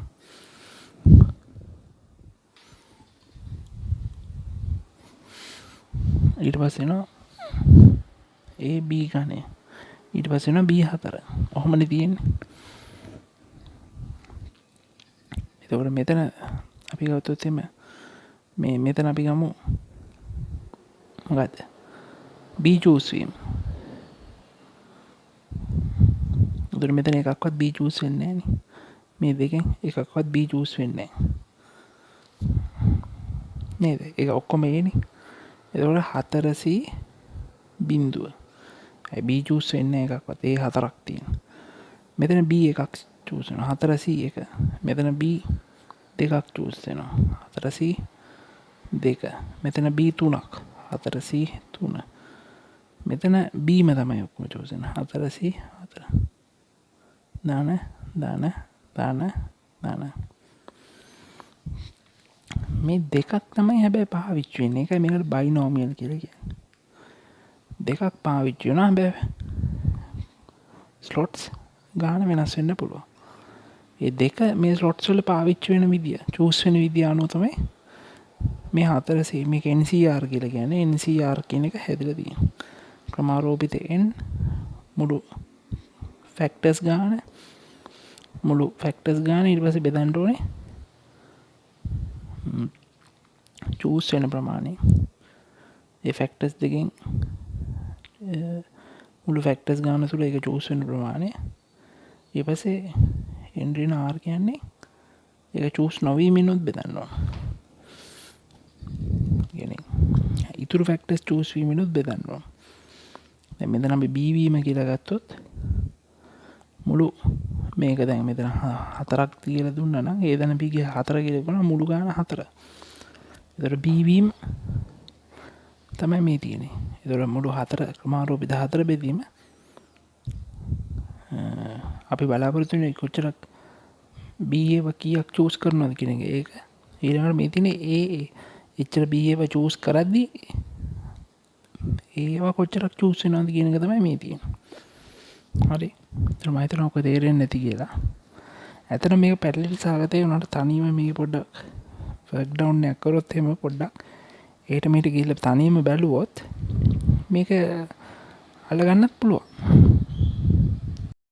AB ගණය. ඊට පස්සේ එනවා B4. ඔහොමනේ තියෙන්නේ. එතකොට මෙතන අපි ගත්තොත් එimhe මේ මෙතන අපි ගමු මොකද්ද? B චූස් වීම. එතකොට මෙතන එකක්වත් B චූස් වෙන්නේ නැහැ නේ. මේ දෙකෙන් එකක්වත් B චූස් වෙන්නේ නැහැ. නේද? ඒක ඔක්කොම A නේ. එතකොට 4C බිඳුව. ඒ B චූස් වෙන්නේ එකක්වත් ඒ 4ක් තියෙනවා. මෙතන B එකක් චූස් වෙනවා 4C එක. මෙතන B දෙකක් චූස් වෙනවා 4C දෙක. මෙතන B 3ක් 4C 3. මෙතන B ම තමයි ඔක්කොම චූස් වෙනවා 4C 4. දාන මේ දෙකක් තමයි හැබැයි පාවිච්චි වෙන්නේ. ඒකයි මේකට බයිනෝමියල් කියලා කියන්නේ. දෙකක් පාවිච්චි වෙනවා හැබැයි ස්ලොට්ස් ගාන වෙනස් වෙන්න පුළුවන්. ඒ දෙක මේ ස්ලොට්ස් වල පාවිච්චි වෙන විදිය, චූස් වෙන විදිය අනුව තමයි මේ 4C මේක NCR කියලා කියන්නේ. NCR කියන එක හැදලා තියෙනවා. ක්‍රමාරෝපිත n මුළු ෆැක්ටර්ස් ගාන ඊට පස්සේ බෙදන්න ඕනේ චූස් වෙන ප්‍රමාණය. ඒ ෆැක්ටර්ස් දෙකෙන් මුළු ෆැක්ටර්ස් ගාන තුල ඒක චූස් වෙන ප්‍රමාණය. ඊට පස්සේ n ඍණ r කියන්නේ ඒක චූස් නොවීමිනුත් බෙදන්න ඕන. කියන්නේ ඉතුරු ෆැක්ටර්ස් චූස් වීමිනුත් බෙදන්න ඕන. දැන් මෙතන අපි B වීම කියලා ගත්තොත් මුළු මේක දැන් මෙතන 4ක් කියලා දුන්නා නම් ඒ දන B ගේ 4 කියලා කරනවා මුළු ගාන 4. ඒතර B වීම තමයි මේ තියෙන්නේ. ඒතර මුළු 4 ක්‍රමාරෝපිත 4 බෙදීම අපි බලාපොරොත්තු වෙන්නේ කොච්චරක් B ඒව කීයක් චූස් කරනවද කියන එක. ඒක ඊළඟට මේ තියෙන්නේ A එච්චර B ඒව චූස් කරද්දී ඒව කොච්චරක් චූස් වෙනවද කියන එක තමයි මේ තියෙන්නේ. හරි. ඒතර මම හිතනවා ඔක තේරෙන්නේ නැති කියලා. ඇත්තට මේක පැටලිලි සාගතේ උනාට තනියම මේක පොඩ්ඩක් ෆර්ක් ඩවන්් ඇකරොත් හෙම පොඩ්ඩක් ඒට මේට ගිල්ල තනීම බැලුවොත් මේක අල්ලගන්නත් පුළුවන්